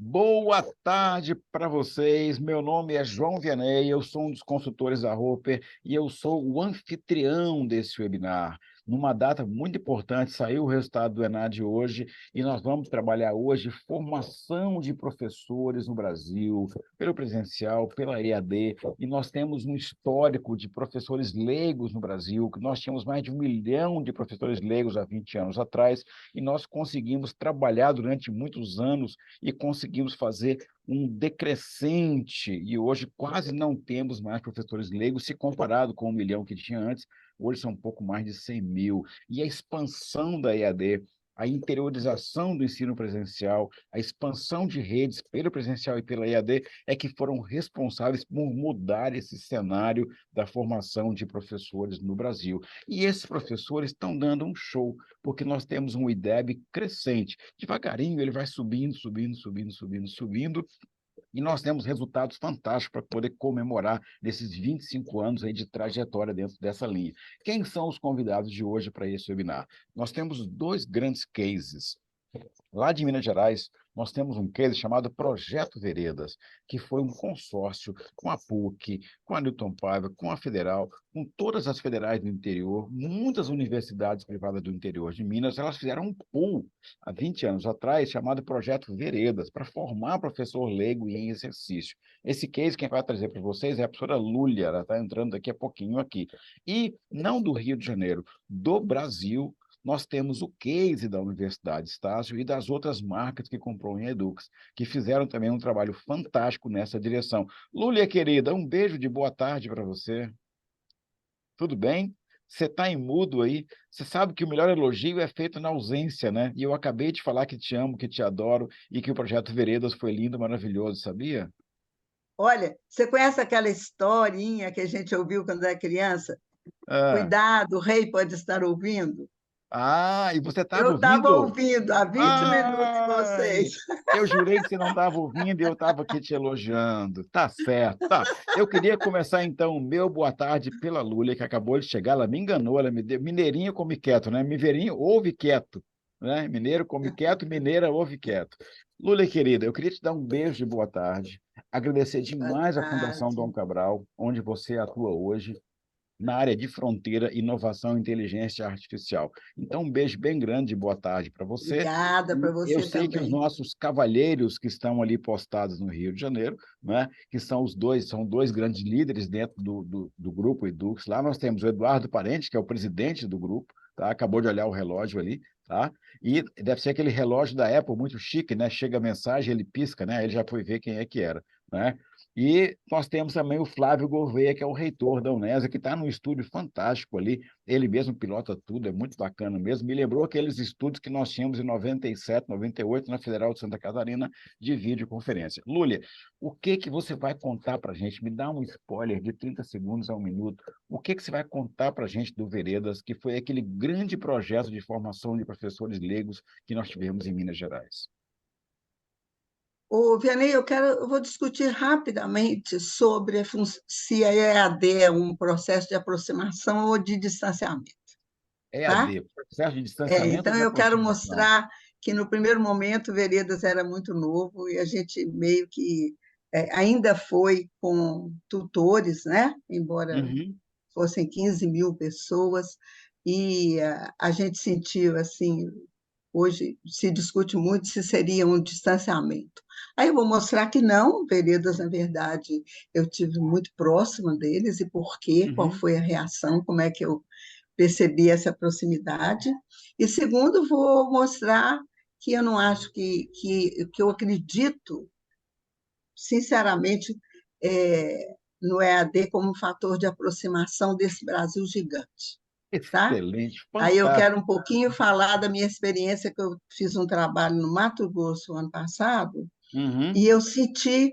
Boa tarde para vocês. Meu nome é João Vianney, eu sou um dos consultores da Roper e eu sou o anfitrião desse webinar. Numa data muito importante, saiu o resultado do ENAD hoje e nós vamos trabalhar hoje formação de professores no Brasil, pelo presencial, pela EAD, e nós temos um histórico de professores leigos no Brasil, que nós tínhamos mais de 1 milhão de professores leigos há 20 anos atrás, e nós conseguimos trabalhar durante muitos anos e conseguimos fazer um decrescente, e hoje quase não temos mais professores leigos, se comparado com 1 milhão que tinha antes, hoje são um pouco mais de 100 mil. E a expansão da EAD, a interiorização do ensino presencial, a expansão de redes pelo presencial e pela EAD é que foram responsáveis por mudar esse cenário da formação de professores no Brasil. E esses professores estão dando um show, porque nós temos um IDEB crescente. Devagarinho ele vai subindo, subindo, subindo, subindo, subindo, e nós temos resultados fantásticos para poder comemorar nesses 25 anos aí de trajetória dentro dessa linha. Quem são os convidados de hoje para esse webinar? Nós temos 2 grandes cases. Lá de Minas Gerais, nós temos um case chamado Projeto Veredas, que foi um consórcio com a PUC, com a Newton Paiva, com a Federal, com todas as federais do interior, muitas universidades privadas do interior de Minas, elas fizeram um pool há 20 anos atrás, chamado Projeto Veredas, para formar professor leigo e em exercício. Esse case, quem vai trazer para vocês é a professora Lúlia, ela está entrando daqui a pouquinho aqui. E não do Rio de Janeiro, do Brasil, nós temos o case da Universidade Estácio e das outras marcas que comprou em Edux, que fizeram também um trabalho fantástico nessa direção. Lúlia, querida, um beijo de boa tarde para você. Tudo bem? Você está em mudo aí? Você sabe que o melhor elogio é feito na ausência, né? E eu acabei de falar que te amo, que te adoro e que o Projeto Veredas foi lindo, maravilhoso, sabia? Olha, você conhece aquela historinha que a gente ouviu quando era criança? Ah, Cuidado, o rei pode estar ouvindo. e você estava Eu estava ouvindo? ouvindo há 20 minutos Ai, vocês. eu jurei que você não estava ouvindo e eu estava aqui te elogiando. Tá certo, tá. Eu queria começar, então, o meu boa tarde pela Lúlia, que acabou de chegar. Ela me enganou, ela me deu... Mineirinho come quieto, né? Mineirinho ouve quieto, né? Mineiro come quieto, mineira ouve quieto. Lúlia, querida, eu queria te dar um beijo de boa tarde, agradecer Boa demais a Fundação Dom tarde. Cabral, onde você atua hoje na área de fronteira, inovação e inteligência artificial. Então, um beijo bem grande, boa tarde para você. Obrigada para E eu você sei que os também. nossos cavalheiros que estão ali postados no Rio de Janeiro, né, que são dois grandes líderes dentro do grupo Edux. Lá nós temos o Eduardo Parente, que é o presidente do grupo, tá? Acabou de olhar o relógio ali, tá? E deve ser aquele relógio da Apple muito chique, né? Chega a mensagem, ele pisca, né? Ele já foi ver quem é que era, né? E nós temos também o Flávio Gouveia, que é o reitor da Unesa, que está num estúdio fantástico ali, ele mesmo pilota tudo, é muito bacana mesmo. Me lembrou aqueles estúdios que nós tínhamos em 97, 98, na Federal de Santa Catarina, de videoconferência. Lúlia, o que que você vai contar para a gente? Me dá um spoiler de 30 segundos a 1 minuto. O que que você vai contar para a gente do Veredas, que foi aquele grande projeto de formação de professores leigos que nós tivemos em Minas Gerais? Vianney, eu vou discutir rapidamente sobre se a EAD é um processo de aproximação ou de distanciamento, tá? EAD, processo de distanciamento ou Então, de eu quero aproximação? mostrar que, no primeiro momento, Veredas era muito novo e a gente meio que ainda foi com tutores, né? Embora Uhum. fossem 15 mil pessoas, e a gente sentiu assim. Hoje se discute muito se seria um distanciamento. Aí eu vou mostrar que não, Veredas, na verdade, eu tive muito próxima deles, e por quê, qual Uhum. foi a reação, como é que eu percebi essa proximidade. E segundo, vou mostrar que eu não acho que eu acredito, sinceramente, no EAD como um fator de aproximação desse Brasil gigante, tá? Excelente, Aí eu quero fantástico. um pouquinho falar da minha experiência, que eu fiz um trabalho no Mato Grosso ano passado, Uhum, e eu senti,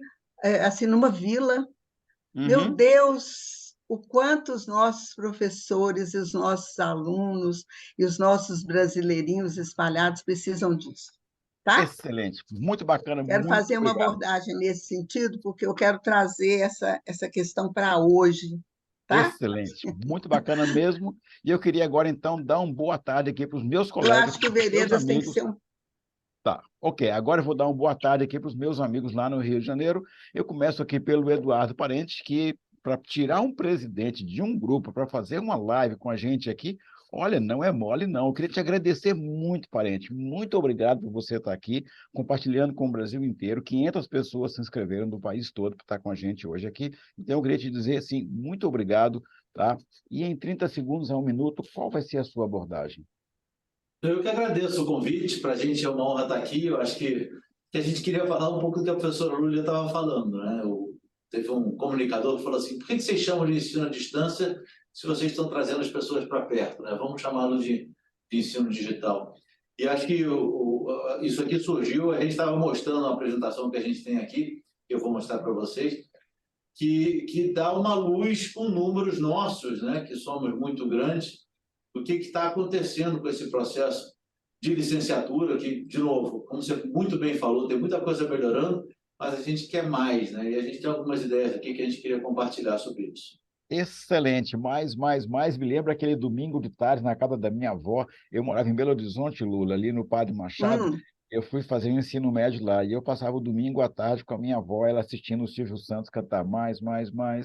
assim, numa vila, meu uhum. Deus, o quanto os nossos professores e os nossos alunos e os nossos brasileirinhos espalhados precisam disso, tá? Excelente, muito bacana, Quero muito fazer uma obrigado. abordagem nesse sentido, porque eu quero trazer essa questão para hoje, tá? Excelente, muito bacana mesmo. E eu queria agora, então, dar uma boa tarde aqui para os meus Eu colegas, acho que para o os meus Veredas tem que amigos. ser um. Tá, Ok, agora eu vou dar uma boa tarde aqui para os meus amigos lá no Rio de Janeiro. Eu começo aqui pelo Eduardo Parente, que para tirar um presidente de um grupo para fazer uma live com a gente aqui, olha, não é mole, não. Eu queria te agradecer muito, Parente. Muito obrigado por você estar aqui, compartilhando com o Brasil inteiro. 500 pessoas se inscreveram do país todo para estar com a gente hoje aqui. Então, eu queria te dizer, assim, muito obrigado, tá? E em 30 segundos a 1 minuto, qual vai ser a sua abordagem? Eu que agradeço o convite, para a gente é uma honra estar aqui. Eu acho que a gente queria falar um pouco do que a professora Lúlia estava falando, né? Teve um comunicador que falou assim: por que vocês chamam de ensino à distância se vocês estão trazendo as pessoas para perto, né? Vamos chamá-lo de ensino digital. E acho que isso aqui surgiu, a gente estava mostrando a apresentação que a gente tem aqui, que eu vou mostrar para vocês, que dá uma luz com números nossos, né? Que somos muito grandes, o que está acontecendo com esse processo de licenciatura, que, de novo, como você muito bem falou, tem muita coisa melhorando, mas a gente quer mais, né? E a gente tem algumas ideias aqui que a gente queria compartilhar sobre isso. Excelente, mais. Me lembra aquele domingo de tarde na casa da minha avó. Eu morava em Belo Horizonte, Lula, ali no Padre Machado. Hum, Eu fui fazer o ensino médio lá e eu passava o domingo à tarde com a minha avó, ela assistindo o Silvio Santos cantar mais,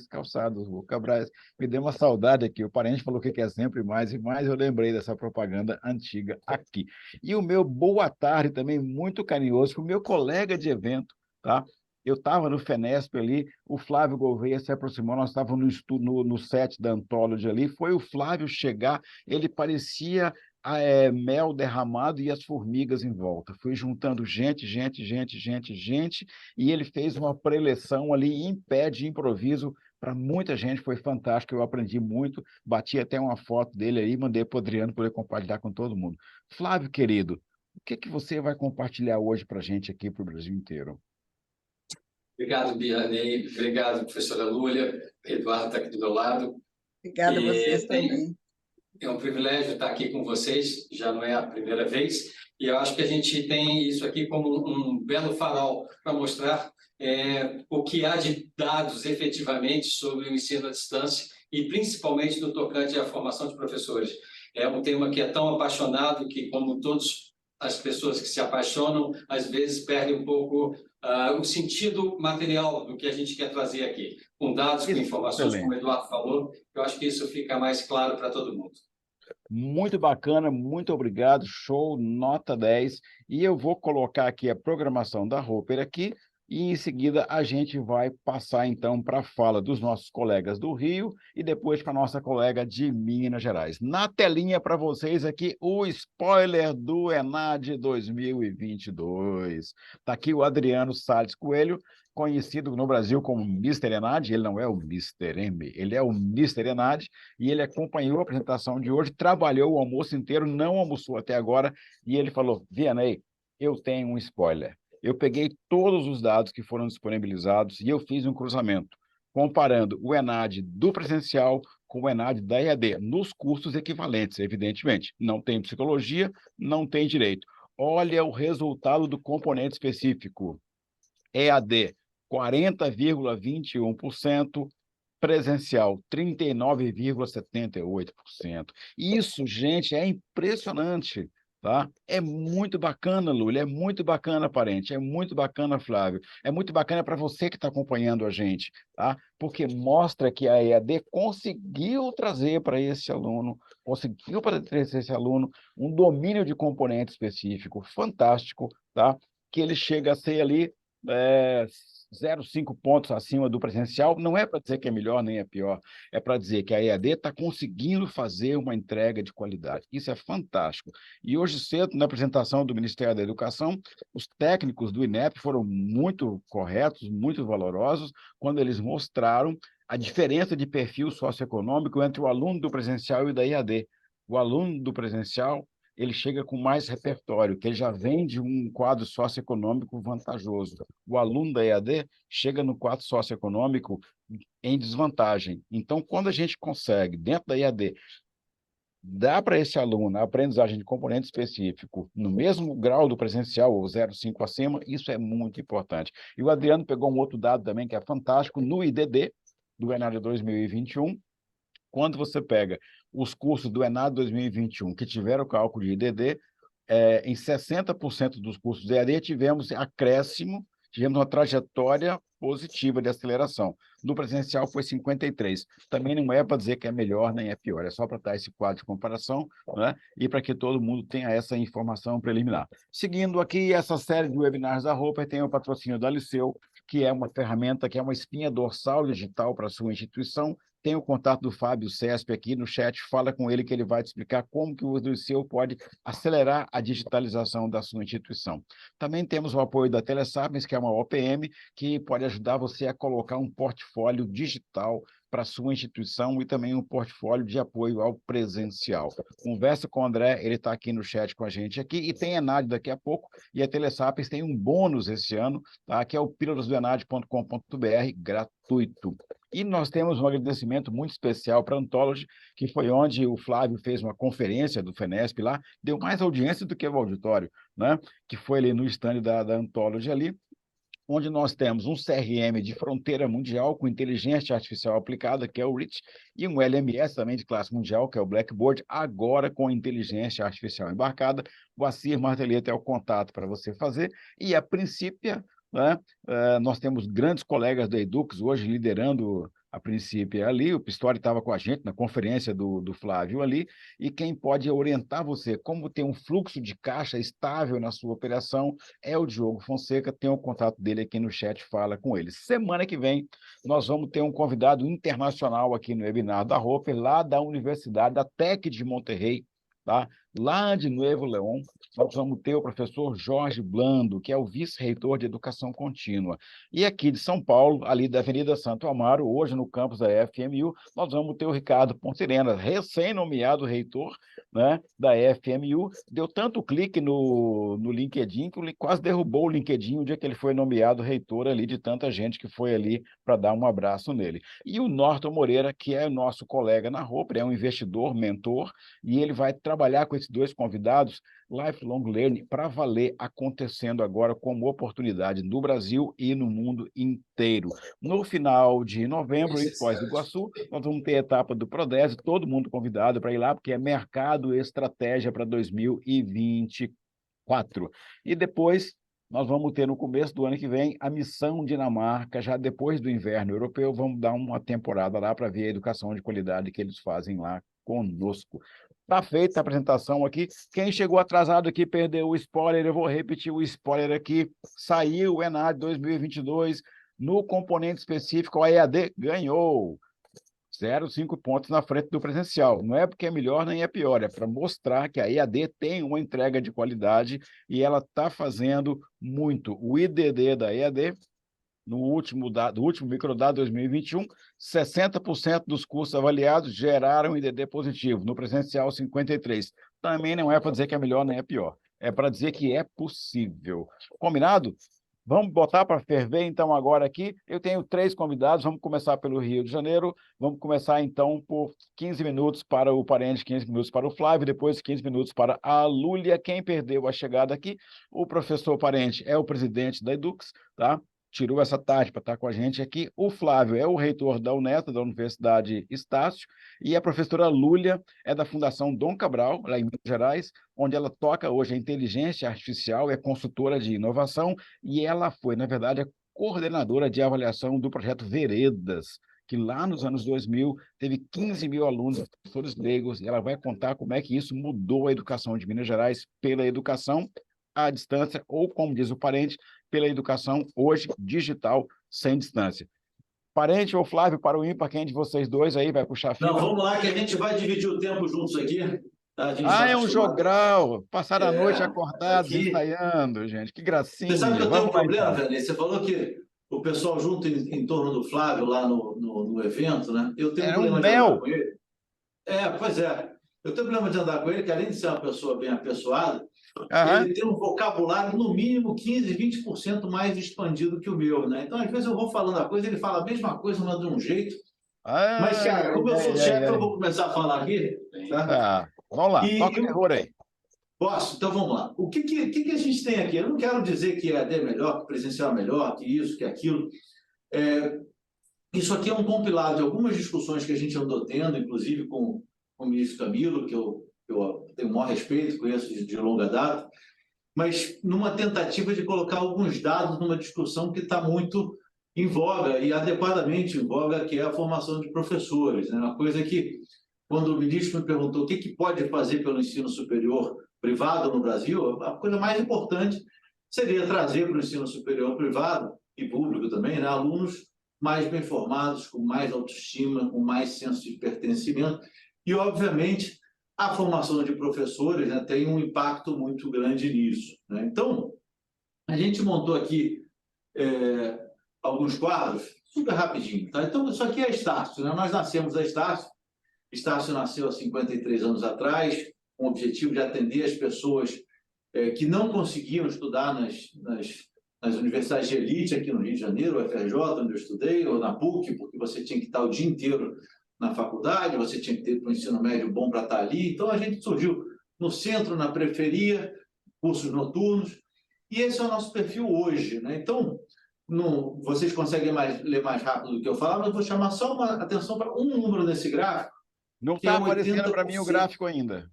calçados, Cabrais. Me deu uma saudade aqui. O parente falou que quer sempre mais e mais. Eu lembrei dessa propaganda antiga aqui. E o meu boa tarde também, muito carinhoso, para o meu colega de evento, tá? Eu estava no FENESP ali, o Flávio Gouveia se aproximou, nós estávamos no set da Anthology ali, foi o Flávio chegar, ele parecia mel derramado e as formigas em volta. Foi juntando gente, e ele fez uma preleção ali em pé de improviso para muita gente, foi fantástico, eu aprendi muito, bati até uma foto dele aí, mandei para o Adriano poder compartilhar com todo mundo. Flávio, querido, o que você vai compartilhar hoje para a gente aqui para o Brasil inteiro? Obrigado, Bianei. Obrigado, professora Lúlia. Eduardo está aqui do meu lado. obrigada a vocês também. É um privilégio estar aqui com vocês, já não é a primeira vez, e eu acho que a gente tem isso aqui como um belo farol para mostrar o que há de dados efetivamente sobre o ensino à distância e principalmente no tocante à formação de professores. É um tema que é tão apaixonado que, como todas as pessoas que se apaixonam, às vezes perdem um pouco o sentido material do que a gente quer trazer aqui. Com dados, com informações, como o Eduardo falou, eu acho que isso fica mais claro para todo mundo. Muito bacana, muito obrigado, show, nota 10. E eu vou colocar aqui a programação da Roper aqui, e em seguida a gente vai passar então para a fala dos nossos colegas do Rio e depois para a nossa colega de Minas Gerais. Na telinha para vocês aqui o spoiler do ENAD 2022. Está aqui o Adriano Salles Coelho, conhecido no Brasil como Mr. ENAD. Ele não é o Mr. M, ele é o Mr. ENAD, e ele acompanhou a apresentação de hoje, trabalhou o almoço inteiro, não almoçou até agora, e ele falou: Vianney, eu tenho um spoiler. Eu peguei todos os dados que foram disponibilizados e eu fiz um cruzamento, comparando o ENAD do presencial com o ENAD da EAD, nos cursos equivalentes, evidentemente. Não tem psicologia, não tem direito. Olha o resultado do componente específico. EAD, 40,21%, presencial, 39,78%. Isso, gente, é impressionante, tá? É muito bacana, Lula, é muito bacana, Parente, é muito bacana, Flávio, é muito bacana para você que está acompanhando a gente, tá? Porque mostra que a EAD conseguiu trazer para esse aluno, um domínio de componente específico fantástico, tá? Que ele chega a ser ali 0,5 pontos acima do presencial. Não é para dizer que é melhor nem é pior, é para dizer que a EAD está conseguindo fazer uma entrega de qualidade. Isso é fantástico. E hoje cedo, na apresentação do Ministério da Educação, os técnicos do INEP foram muito corretos, muito valorosos, quando eles mostraram a diferença de perfil socioeconômico entre o aluno do presencial e da EAD. O aluno do presencial ele chega com mais repertório, que ele já vem de um quadro socioeconômico vantajoso. O aluno da EAD chega no quadro socioeconômico em desvantagem. Então, quando a gente consegue, dentro da EAD, dar para esse aluno a aprendizagem de componente específico no mesmo grau do presencial, ou 0,5 acima, isso é muito importante. E o Adriano pegou um outro dado também que é fantástico, no IDD, do ENAD 2021, quando você pega os cursos do ENAD 2021 que tiveram cálculo de IDD, em 60% dos cursos EAD tivemos acréscimo, tivemos uma trajetória positiva de aceleração. No presencial foi 53%. Também não é para dizer que é melhor nem é pior, é só para dar esse quadro de comparação, né? E para que todo mundo tenha essa informação preliminar. Seguindo aqui, essa série de webinars da Roper tem o patrocínio da Liceu, que é uma ferramenta, que é uma espinha dorsal digital para a sua instituição. Tem o contato do Fábio Cesp aqui no chat, fala com ele que ele vai te explicar como que o Liceu pode acelerar a digitalização da sua instituição. Também temos o apoio da Telesapiens, que é uma OPM, que pode ajudar você a colocar um portfólio digital para a sua instituição e também um portfólio de apoio ao presencial. Conversa com o André, ele está aqui no chat com a gente aqui, e tem a Enad daqui a pouco, e a Telesapiens tem um bônus esse ano, tá? Que é o pílulasdoenad.com.br, gratuito. E nós temos um agradecimento muito especial para a Anthology, que foi onde o Flávio fez uma conferência do FENESP lá, deu mais audiência do que o auditório, né? Que foi ali no stand da Anthology ali, onde nós temos um CRM de fronteira mundial com inteligência artificial aplicada, que é o RIT, e um LMS também de classe mundial, que é o Blackboard, agora com inteligência artificial embarcada. O Assir Marteleta é o contato para você fazer, e a Princípia, né, nós temos grandes colegas da Edux hoje liderando a Princípia ali, o Pistori estava com a gente na conferência do Flávio ali, e quem pode orientar você como ter um fluxo de caixa estável na sua operação é o Diogo Fonseca, tem o contato dele aqui no chat, fala com ele. Semana que vem, nós vamos ter um convidado internacional aqui no webinar da Roper, lá da Universidade, da Tec de Monterrey, tá? Lá de Nuevo León, nós vamos ter o professor Jorge Blando, que é o vice-reitor de Educação Contínua. E aqui de São Paulo, ali da Avenida Santo Amaro, hoje no campus da FMU, nós vamos ter o Ricardo Ponterena, recém-nomeado reitor, né, da FMU. Deu tanto clique no LinkedIn que ele quase derrubou o LinkedIn o dia que ele foi nomeado reitor ali, de tanta gente que foi ali para dar um abraço nele. E o Norton Moreira, que é o nosso colega na Roper, é um investidor, mentor, e ele vai trabalhar com esses dois convidados, Lifelong Learning, para valer, acontecendo agora como oportunidade no Brasil e no mundo inteiro. No final de novembro, em Foz do Iguaçu, nós vamos ter a etapa do Prodese, todo mundo convidado para ir lá, porque é mercado e estratégia para 2024. E depois, nós vamos ter no começo do ano que vem a Missão Dinamarca, já depois do inverno europeu, vamos dar uma temporada lá para ver a educação de qualidade que eles fazem lá conosco. Está feita a apresentação aqui. Quem chegou atrasado aqui perdeu o spoiler. Eu vou repetir o spoiler aqui. Saiu o ENAD 2022 no componente específico. A EAD ganhou 0,5 pontos na frente do presencial. Não é porque é melhor nem é pior, é para mostrar que a EAD tem uma entrega de qualidade e ela está fazendo muito. O IDD da EAD, no último microdado 2021, 60% dos cursos avaliados geraram IDD positivo, no presencial 53%. Também não é para dizer que é melhor nem é pior, é para dizer que é possível. Combinado? Vamos botar para ferver, então, agora aqui. Eu tenho 3 convidados, vamos começar pelo Rio de Janeiro, vamos começar, então, por 15 minutos para o Parente, 15 minutos para o Flávio, depois 15 minutos para a Lúlia. Quem perdeu a chegada aqui, o professor Parente é o presidente da Edux, tá? Tirou essa tarde para estar com a gente aqui. O Flávio é o reitor da UNETA, da Universidade Estácio, e a professora Lúlia é da Fundação Dom Cabral, lá em Minas Gerais, onde ela toca hoje a inteligência artificial, é consultora de inovação, e ela foi, na verdade, a coordenadora de avaliação do projeto Veredas, que lá nos anos 2000 teve 15 mil alunos, professores leigos, e ela vai contar como é que isso mudou a educação de Minas Gerais pela educação à distância, ou, como diz o Parente, pela educação hoje digital, sem distância. Parente ou Flávio, para o ímpar, quem de vocês dois aí vai puxar a fila? Não, vamos lá, que a gente vai dividir o tempo juntos aqui. Tá? É um jogral. Passaram a noite acordados, aqui... ensaiando, gente. Que gracinha. Você sabe que eu tenho um problema, então. Fernê? Você falou que o pessoal junto em torno do Flávio lá no evento, né? Eu tenho um problema de andar com ele. Pois é. Eu tenho um problema de andar com ele, que além de ser uma pessoa bem apessoada, ele tem um vocabulário, no mínimo, 15%, 20% mais expandido que o meu, né? Então, às vezes, eu vou falando a coisa, ele fala a mesma coisa, mas de um jeito. Mas, cara, como eu sou chefe, eu vou começar a falar aqui. Tá? Vamos lá, toca o terror aí. Posso? Então, vamos lá. O que a gente tem aqui? Eu não quero dizer que EAD é melhor, que presencial é melhor, que isso, que aquilo. Isso aqui é um compilado de algumas discussões que a gente andou tendo, inclusive com o ministro Camilo, que eu eu tenho o maior respeito, conheço de longa data, mas numa tentativa de colocar alguns dados numa discussão que está muito em voga, e adequadamente em voga, que é a formação de professores, né? Uma coisa que, quando o ministro me perguntou o que pode fazer pelo ensino superior privado no Brasil, a coisa mais importante seria trazer para o ensino superior privado e público também, né, alunos mais bem formados, com mais autoestima, com mais senso de pertencimento, e, obviamente, a formação de professores, né, tem um impacto muito grande nisso, né? Então, a gente montou aqui alguns quadros, super rapidinho, tá? Então, isso aqui é a Estácio, né? Nós nascemos da Estácio. Estácio nasceu há 53 anos atrás, com o objetivo de atender as pessoas que não conseguiam estudar nas universidades de elite aqui no Rio de Janeiro, o FRJ, onde eu estudei, ou na PUC, porque você tinha que estar o dia inteiro na faculdade, você tinha que ter um ensino médio bom para estar ali. Então, a gente surgiu no centro, na periferia, cursos noturnos, e esse é o nosso perfil hoje, né? Então, vocês conseguem ler mais rápido do que eu falar, mas eu vou chamar só uma atenção para um número nesse gráfico. Não está aparecendo para mim o gráfico ainda.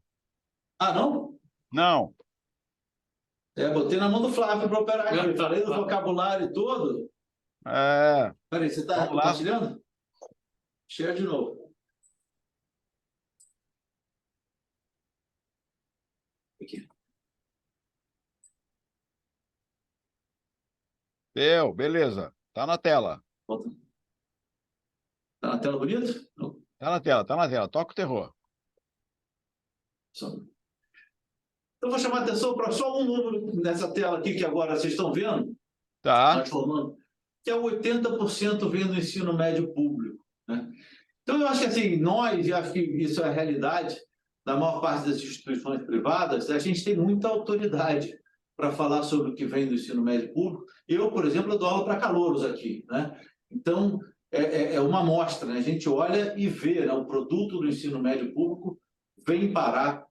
Ah, não? Não. Botei na mão do Flávio para operar aqui. Falei do vocabulário todo. Peraí, você está compartilhando? Share de novo. Aqui. Beleza. Está na tela. Está na tela bonito? Está na tela, está na tela. Toca o terror. Eu vou chamar a atenção para só um número nessa tela aqui que agora vocês estão vendo. Tá. Transformando, que é 80% vem do ensino médio público, né? Então, eu acho que assim, e acho que isso é a realidade da maior parte das instituições privadas, a gente tem muita autoridade para falar sobre o que vem do ensino médio público. Eu, por exemplo, eu dou aula para calouros aqui, né? Então, é uma amostra, né? A gente olha e vê, né? O produto do ensino médio público vem parar,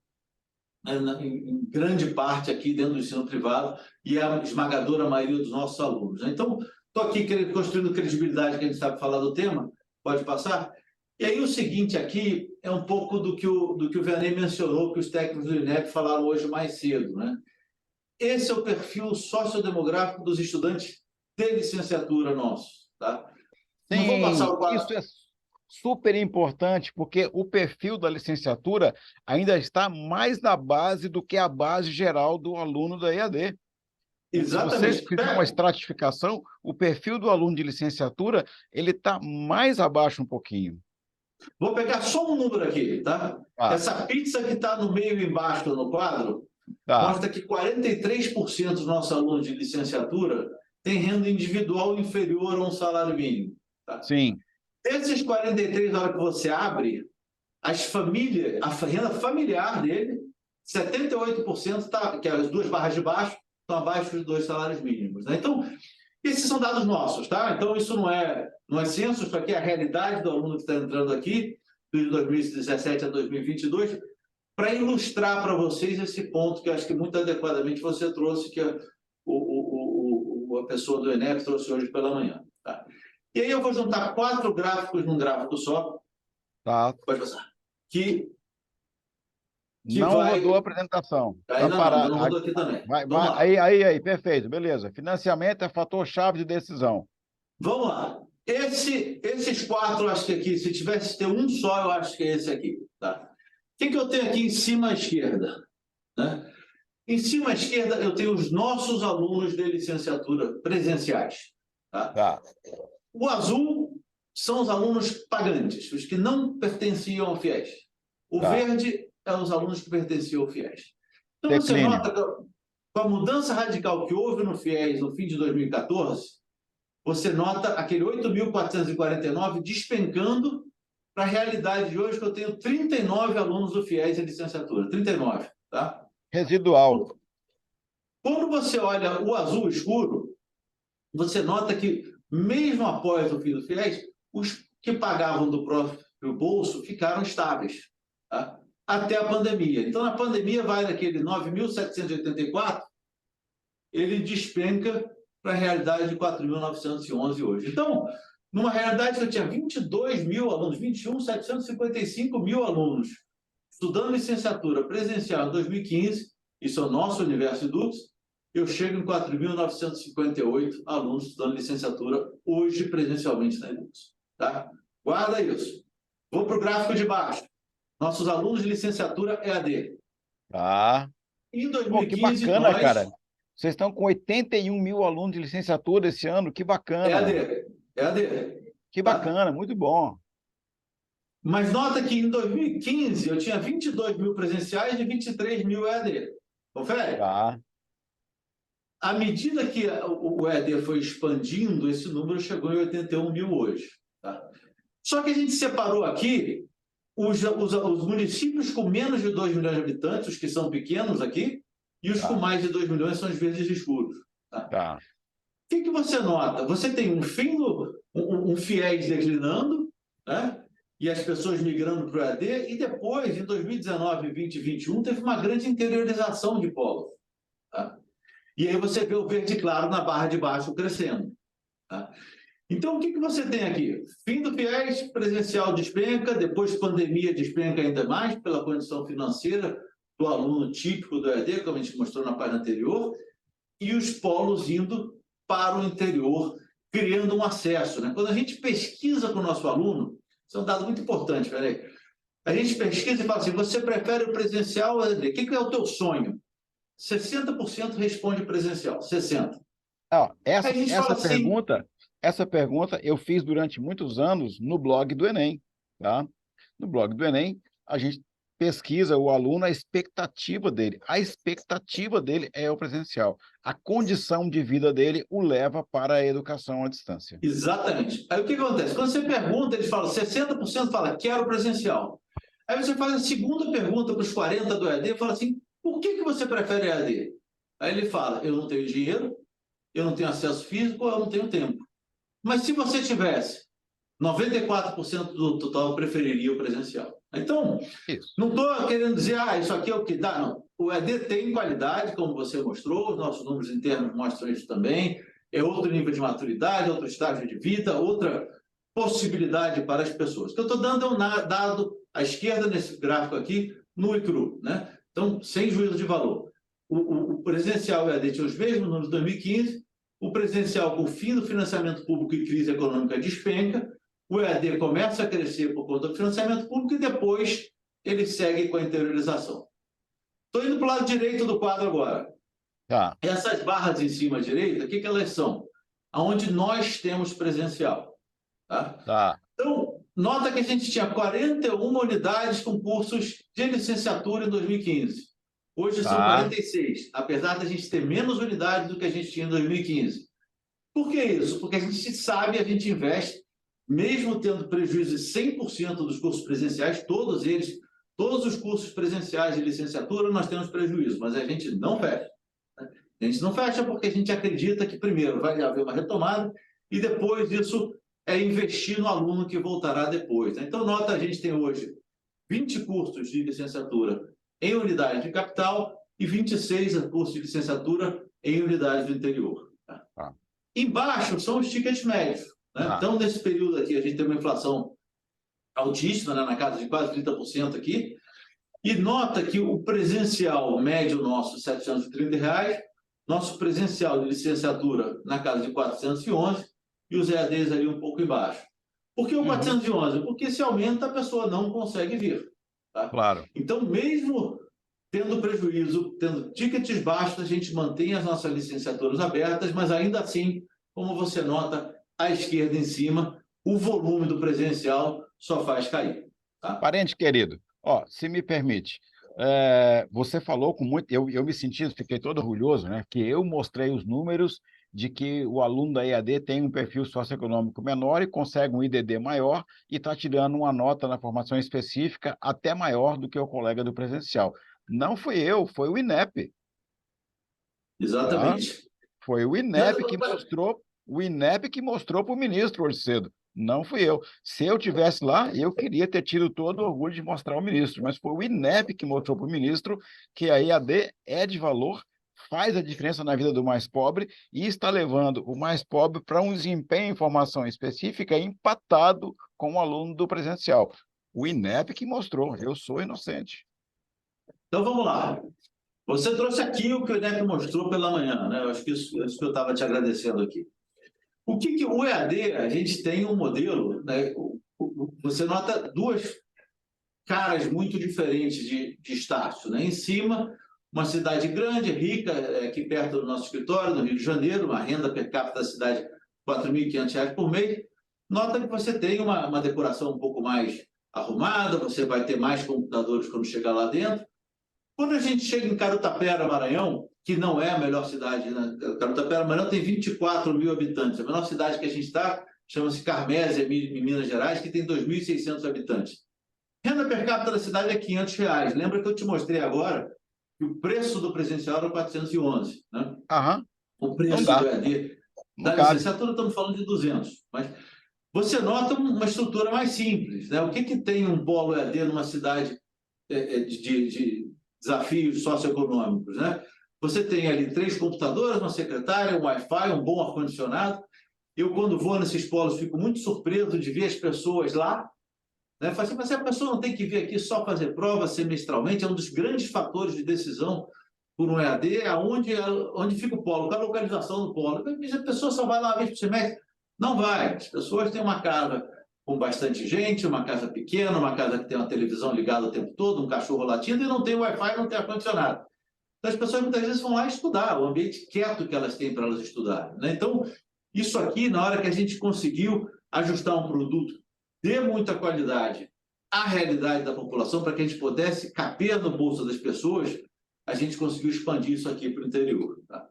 né, em grande parte aqui dentro do ensino privado, e a esmagadora maioria dos nossos alunos, né? Então, estou aqui construindo credibilidade, que a gente sabe falar do tema. Pode passar? E aí o seguinte aqui é um pouco do que o Vianney mencionou, que os técnicos do INEP falaram hoje mais cedo, né? Esse é o perfil sociodemográfico dos estudantes de licenciatura nossos, tá? Sim, não vou passar o quadro. Isso é super importante, porque o perfil da licenciatura ainda está mais na base do que a base geral do aluno da EAD. Exatamente. Se vocês fizerem uma estratificação, o perfil do aluno de licenciatura ele está mais abaixo um pouquinho. Vou pegar só um número aqui, tá? Essa pizza que está no meio e embaixo no quadro mostra que 43% dos nossos alunos de licenciatura têm renda individual inferior a um salário mínimo. Tá? Sim. Desses 43, na hora que você abre, a renda familiar dele, 78%, que é as duas barras de baixo, estão abaixo dos 2 salários mínimos, né? Então, esses são dados nossos, tá? Então, isso não é censo, isso aqui é a realidade do aluno que está entrando aqui, de 2017 a 2022, para ilustrar para vocês esse ponto que eu acho que muito adequadamente você trouxe, que a pessoa do INEP trouxe hoje pela manhã. Tá? E aí eu vou juntar 4 gráficos num gráfico só. Tá. Pode passar. Que não rodou a apresentação. Ainda não rodou aqui também. Aí, perfeito, beleza. Financiamento é fator-chave de decisão. Vamos lá. Esses 4, acho que aqui, se tivesse que ter um só, eu acho que é esse aqui. Tá? O que eu tenho aqui em cima à esquerda? Né? Em cima à esquerda, eu tenho os nossos alunos de licenciatura presenciais. Tá? O azul são os alunos pagantes, os que não pertenciam ao FIES. O verde é os alunos que pertenciam ao FIES. Então, você nota que, com a mudança radical que houve no FIES no fim de 2014, você nota aquele 8.449 despencando para a realidade de hoje, que eu tenho 39 alunos do FIES em licenciatura. 39, tá? Residual. Quando você olha o azul escuro, você nota que, mesmo após o fim do FIES, os que pagavam do próprio bolso ficaram estáveis, tá? Até a pandemia. Então, na pandemia, vai daquele 9.784, ele despenca para a realidade de 4.911 hoje. Então, numa realidade que eu tinha 22 mil alunos, 21.755 mil alunos estudando licenciatura presencial em 2015, isso é o nosso universo Edux, eu chego em 4.958 alunos estudando licenciatura hoje presencialmente na Edux. Tá? Guarda isso. Vou para o gráfico de baixo. Nossos alunos de licenciatura EAD. Tá. Em Pô, que 2015, bacana, nós... cara. Vocês estão com 81 mil alunos de licenciatura esse ano. Que bacana. EAD. EAD. Que Tá? bacana, muito bom. Mas nota que em 2015 eu tinha 22 mil presenciais e 23 mil EAD. Confere? Tá. À medida que o EAD foi expandindo, esse número chegou em 81 mil hoje. Tá? Só que a gente separou aqui os municípios com menos de 2 milhões de habitantes, os que são pequenos aqui, e os Tá. com mais de 2 milhões são os verdes escuros. Tá? Tá. O que você nota? Você tem um fiéis declinando, né? E as pessoas migrando para o EAD, e depois, em 2019, 2020 e 2021, teve uma grande interiorização de polos. Tá? E aí você vê o verde claro na barra de baixo crescendo. Tá? Então, o que você tem aqui? Fim do FIES, presencial despenca, depois pandemia despenca ainda mais pela condição financeira do aluno típico do EAD, como a gente mostrou na página anterior, e os polos indo para o interior, criando um acesso. Né? Quando a gente pesquisa com o nosso aluno, isso é um dado muito importante, peraí. A gente pesquisa e fala assim, você prefere o presencial ou o EAD? O que é o teu sonho? 60% responde presencial, 60%. Ó, Aí a gente fala assim, essa pergunta eu fiz durante muitos anos no blog do Enem. Tá? No blog do Enem, a gente pesquisa o aluno, a expectativa dele. A expectativa dele é o presencial. A condição de vida dele o leva para a educação à distância. Exatamente. Aí o que acontece? Quando você pergunta, eles falam, 60% fala, quero presencial. Aí você faz a segunda pergunta para os 40% do EAD e fala assim, por que você prefere EAD? Aí ele fala, eu não tenho dinheiro, eu não tenho acesso físico, eu não tenho tempo. Mas se você tivesse, 94% do total preferiria o presencial. Então, Isso. não estou querendo dizer, isso aqui é o que dá, não. O EAD tem qualidade, como você mostrou, os nossos números internos mostram isso também, é outro nível de maturidade, outro estágio de vida, outra possibilidade para as pessoas. O que eu estou dando é um dado à esquerda nesse gráfico aqui, nu e cru, né? Então, sem juízo de valor. O presencial EAD tinha os mesmos números de 2015, o presencial, com o fim do financiamento público e crise econômica, despenca, o EAD começa a crescer por conta do financiamento público e depois ele segue com a interiorização. Estou indo para o lado direito do quadro agora. Tá. Essas barras em cima à direita, o que elas são? Onde nós temos presencial. Tá? Tá. Então, nota que a gente tinha 41 unidades com cursos de licenciatura em 2015. Hoje são 46, apesar da gente ter menos unidades do que a gente tinha em 2015. Por que isso? Porque a gente sabe, a gente investe, mesmo tendo prejuízo de 100% dos cursos presenciais, todos eles, todos os cursos presenciais de licenciatura, nós temos prejuízo, mas a gente não fecha. A gente não fecha porque a gente acredita que, primeiro, vai haver uma retomada e depois isso é investir no aluno que voltará depois. Então, nota, a gente tem hoje 20 cursos de licenciatura em unidade de capital e 26 cursos de licenciatura em unidades do interior. Tá? Embaixo são os tickets médios. Né? Então, nesse período aqui, a gente tem uma inflação altíssima, né? Na casa de quase 30% aqui, e nota que o presencial médio nosso, R$ 730, nosso presencial de licenciatura na casa de 411 e os EADs ali um pouco embaixo. Por que o 411? Porque se aumenta, a pessoa não consegue vir. Tá? Claro. Então, mesmo tendo prejuízo, tendo tickets baixos, a gente mantém as nossas licenciaturas abertas, mas ainda assim, como você nota, à esquerda em cima, o volume do presencial só faz cair. Tá? Parente querido, se me permite, você falou com muito... Eu me senti, fiquei todo orgulhoso, né? Que eu mostrei os números de que o aluno da EAD tem um perfil socioeconômico menor e consegue um IDD maior e está tirando uma nota na formação específica até maior do que o colega do presencial. Não fui eu, foi o INEP. Exatamente. Tá? Foi o INEP que mostrou para o ministro hoje cedo. Não fui eu. Se eu tivesse lá, eu queria ter tido todo o orgulho de mostrar ao ministro, mas foi o INEP que mostrou para o ministro que a EAD é de valor, faz a diferença na vida do mais pobre e está levando o mais pobre para um desempenho em formação específica empatado com o aluno do presencial. O INEP que mostrou, eu sou inocente. Então, vamos lá. Você trouxe aqui o que o INEP mostrou pela manhã, né? Eu acho que isso que eu estava te agradecendo aqui. O EAD, a gente tem um modelo, né? Você nota duas caras muito diferentes de Estácio, né? Em cima, uma cidade grande, rica, aqui perto do nosso escritório, no Rio de Janeiro, uma renda per capita da cidade R$ 4.500 por mês. Nota que você tem uma decoração um pouco mais arrumada, você vai ter mais computadores quando chegar lá dentro. Quando a gente chega em Carutapera, Maranhão, que não é a melhor cidade, né? Carutapera, Maranhão tem 24 mil habitantes. A menor cidade que a gente está chama-se Carmésia, em Minas Gerais, que tem 2.600 habitantes. Renda per capita da cidade é R$ 500. Lembra que eu te mostrei agora que o preço do presencial era 411, né? Aham, O não preço dá, do EAD não da cabe. licenciatura estamos falando de 200, mas você nota uma estrutura mais simples, né? O que tem um polo EAD numa cidade de desafios socioeconômicos, né? Você tem ali 3 computadores, uma secretária, um Wi-Fi, um bom ar-condicionado. Eu, quando vou nesses polos, fico muito surpreso de ver as pessoas lá, né? Falo assim, mas a pessoa não tem que vir aqui só fazer prova semestralmente, é um dos grandes fatores de decisão por um EAD, onde fica o polo, qual a localização do polo. A pessoa só vai lá uma vez por semestre? Não vai. As pessoas têm uma casa com bastante gente, uma casa pequena, uma casa que tem uma televisão ligada o tempo todo, um cachorro latindo e não tem Wi-Fi, não tem ar-condicionado. Então, as pessoas muitas vezes vão lá estudar, o ambiente quieto que elas têm para elas estudarem, né? Então, isso aqui, na hora que a gente conseguiu ajustar um produto de muita qualidade à realidade da população, para que a gente pudesse caber no bolso das pessoas, a gente conseguiu expandir isso aqui para o interior. Tá?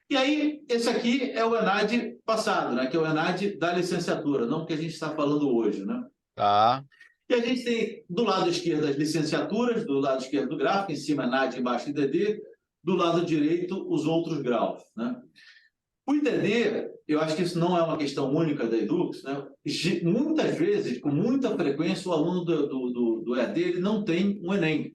E aí, esse aqui é o ENAD passado, né? Que é o ENAD da licenciatura, não o que a gente está falando hoje, né? Tá. E a gente tem do lado esquerdo as licenciaturas, do lado esquerdo do gráfico, em cima ENAD, embaixo IDD, do lado direito os outros graus, né? O IDD, eu acho que isso não é uma questão única da Edux, né? Muitas vezes, com muita frequência, o aluno do EAD ele não tem um Enem.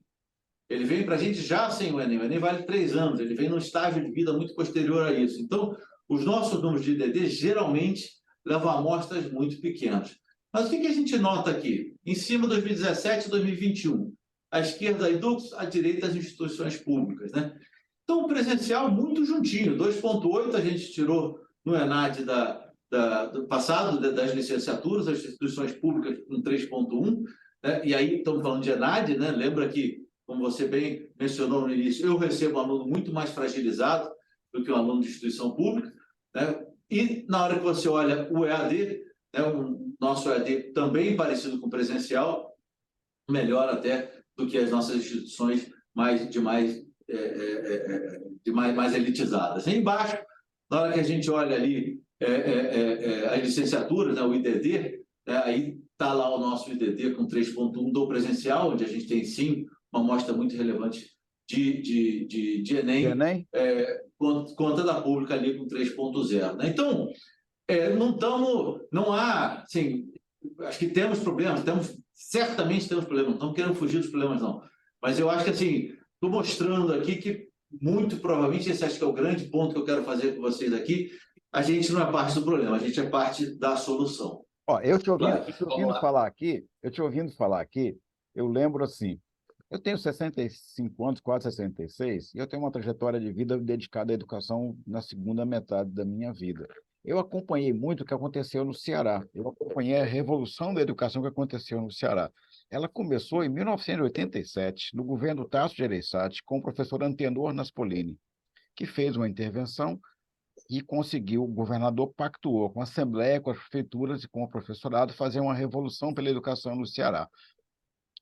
Ele vem para a gente já sem o Enem. O Enem vale 3 anos, ele vem num estágio de vida muito posterior a isso. Então, os nossos números de IDD geralmente levam a amostras muito pequenas. Mas o que a gente nota aqui? Em cima, 2017 e 2021. À esquerda, a Edux, à direita, as instituições públicas, né? Então, o presencial muito juntinho. 2,8 a gente tirou no ENAD do passado, das licenciaturas, as instituições públicas com 3,1. Né? E aí estamos falando de ENAD, né? Lembra que, como você bem mencionou no início, eu recebo um aluno muito mais fragilizado do que um aluno de instituição pública. Né? E na hora que você olha o EAD, né? O nosso EAD também parecido com o presencial, melhor até do que as nossas instituições mais elitizadas. E embaixo, na hora que a gente olha ali as licenciaturas, né, o IDD, né, aí está lá o nosso IDD com 3,1 do presencial, onde a gente tem sim uma amostra muito relevante de Enem, conta da pública ali com 3,0. Né? Então, não há, assim, acho que temos problemas, certamente temos problemas, não estamos querendo fugir dos problemas, não. Mas eu acho que, assim, estou mostrando aqui que, muito provavelmente, esse acho que é o grande ponto que eu quero fazer com vocês aqui, a gente não é parte do problema, a gente é parte da solução. Ó, eu te ouvindo falar aqui, eu lembro assim, eu tenho 65 anos, quase 66, e eu tenho uma trajetória de vida dedicada à educação na segunda metade da minha vida. Eu acompanhei muito o que aconteceu no Ceará. Eu acompanhei a revolução da educação que aconteceu no Ceará. Ela começou em 1987, no governo Tasso Gereissati, com o professor Antenor Naspolini, que fez uma intervenção e conseguiu, o governador pactuou com a Assembleia, com as prefeituras e com o professorado fazer uma revolução pela educação no Ceará.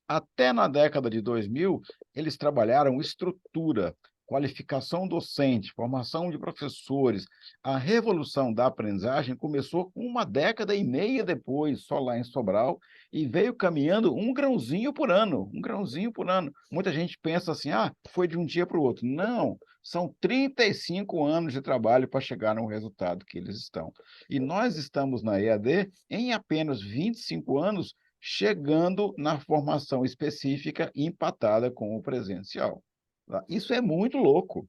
Até na década de 2000, eles trabalharam estrutura, qualificação docente, formação de professores. A revolução da aprendizagem começou 1,5 décadas depois, só lá em Sobral, e veio caminhando um grãozinho por ano, um grãozinho por ano. Muita gente pensa assim, foi de um dia para o outro. Não, são 35 anos de trabalho para chegar no resultado que eles estão. E nós estamos na EAD em apenas 25 anos, chegando na formação específica empatada com o presencial. Isso é muito louco,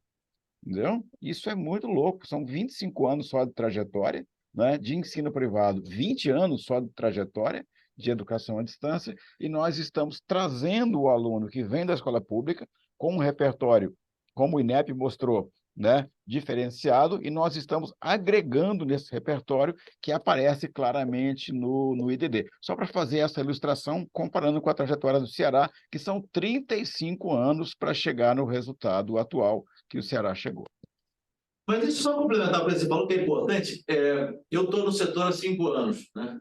entendeu? Isso é muito louco. São 25 anos só de trajetória, né, de ensino privado, 20 anos só de trajetória de educação à distância, e nós estamos trazendo o aluno que vem da escola pública com um repertório, como o INEP mostrou, né, diferenciado, e nós estamos agregando nesse repertório que aparece claramente no IDD. Só para fazer essa ilustração, comparando com a trajetória do Ceará, que são 35 anos para chegar no resultado atual que o Ceará chegou. Mas deixa eu só complementar o que você falou, que é importante. Eu estou no setor há 5 anos, né?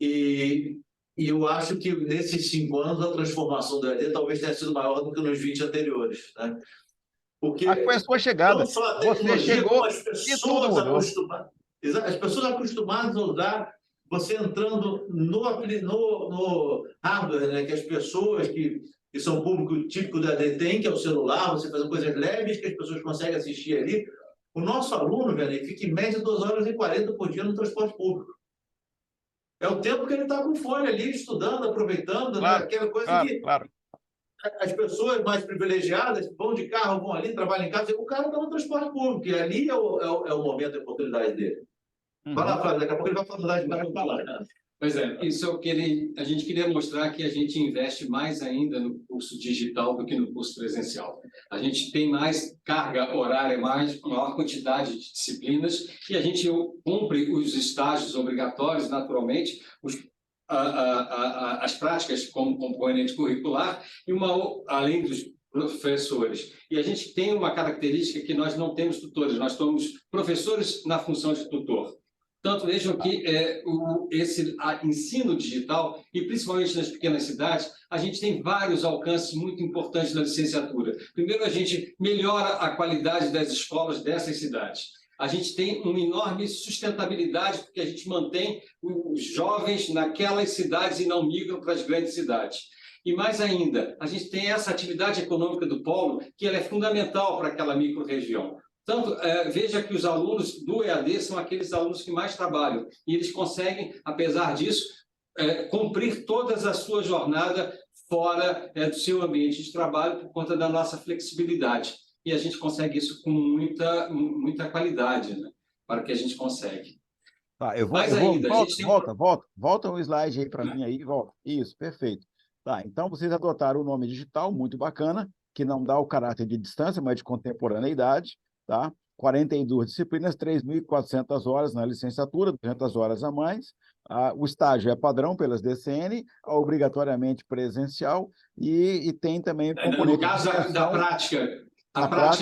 E eu acho que nesses 5 anos a transformação do EAD talvez tenha sido maior do que nos 20 anteriores, né? Porque Foi a sua chegada. não só a Você tecnologia, chegou como as e tudo pessoas mudou. acostumadas, as pessoas acostumadas a usar, você entrando no hardware, né? Que as pessoas que são o público típico da EAD têm, que é o celular, você faz coisas leves que as pessoas conseguem assistir ali. O nosso aluno, velho, fica em média 2 horas e 40 por dia no transporte público. É o tempo que ele está com fone ali, estudando, aproveitando, Claro, né? Aquela coisa claro, que claro. as pessoas mais privilegiadas vão de carro, vão ali, trabalham em casa, o cara está no transporte público, e ali é o momento, a oportunidade dele. Vai lá, Flávio, daqui a pouco ele vai falar, vai falar, né? Pois é, isso a gente queria mostrar que a gente investe mais ainda no curso digital do que no curso presencial. A gente tem mais carga horária, maior quantidade de disciplinas, e a gente cumpre os estágios obrigatórios, naturalmente, as práticas como componente curricular, além dos professores. E a gente tem uma característica que nós não temos tutores, nós somos professores na função de tutor. Tanto vejam que esse ensino digital, e principalmente nas pequenas cidades, a gente tem vários alcances muito importantes na licenciatura. Primeiro, a gente melhora a qualidade das escolas dessas cidades. A gente tem uma enorme sustentabilidade, porque a gente mantém os jovens naquelas cidades e não migram para as grandes cidades. E mais ainda, a gente tem essa atividade econômica do polo, que ela é fundamental para aquela micro-região. Tanto, veja que os alunos do EAD são aqueles alunos que mais trabalham, e eles conseguem, apesar disso, cumprir toda a sua jornada fora do seu ambiente de trabalho por conta da nossa flexibilidade. E a gente consegue isso com muita qualidade, né? Para que a gente consegue. Tá, eu vou, Mais ainda, a gente tem volta o slide aí para mim aí, volta. Isso, perfeito. Tá, então vocês adotaram o nome digital, muito bacana, que não dá o caráter de distância, mas de contemporaneidade, tá? 42 disciplinas, 3.400 horas na licenciatura, 200 horas a mais. O estágio é padrão pelas DCN, obrigatoriamente presencial, e tem também o componente... No caso da prática,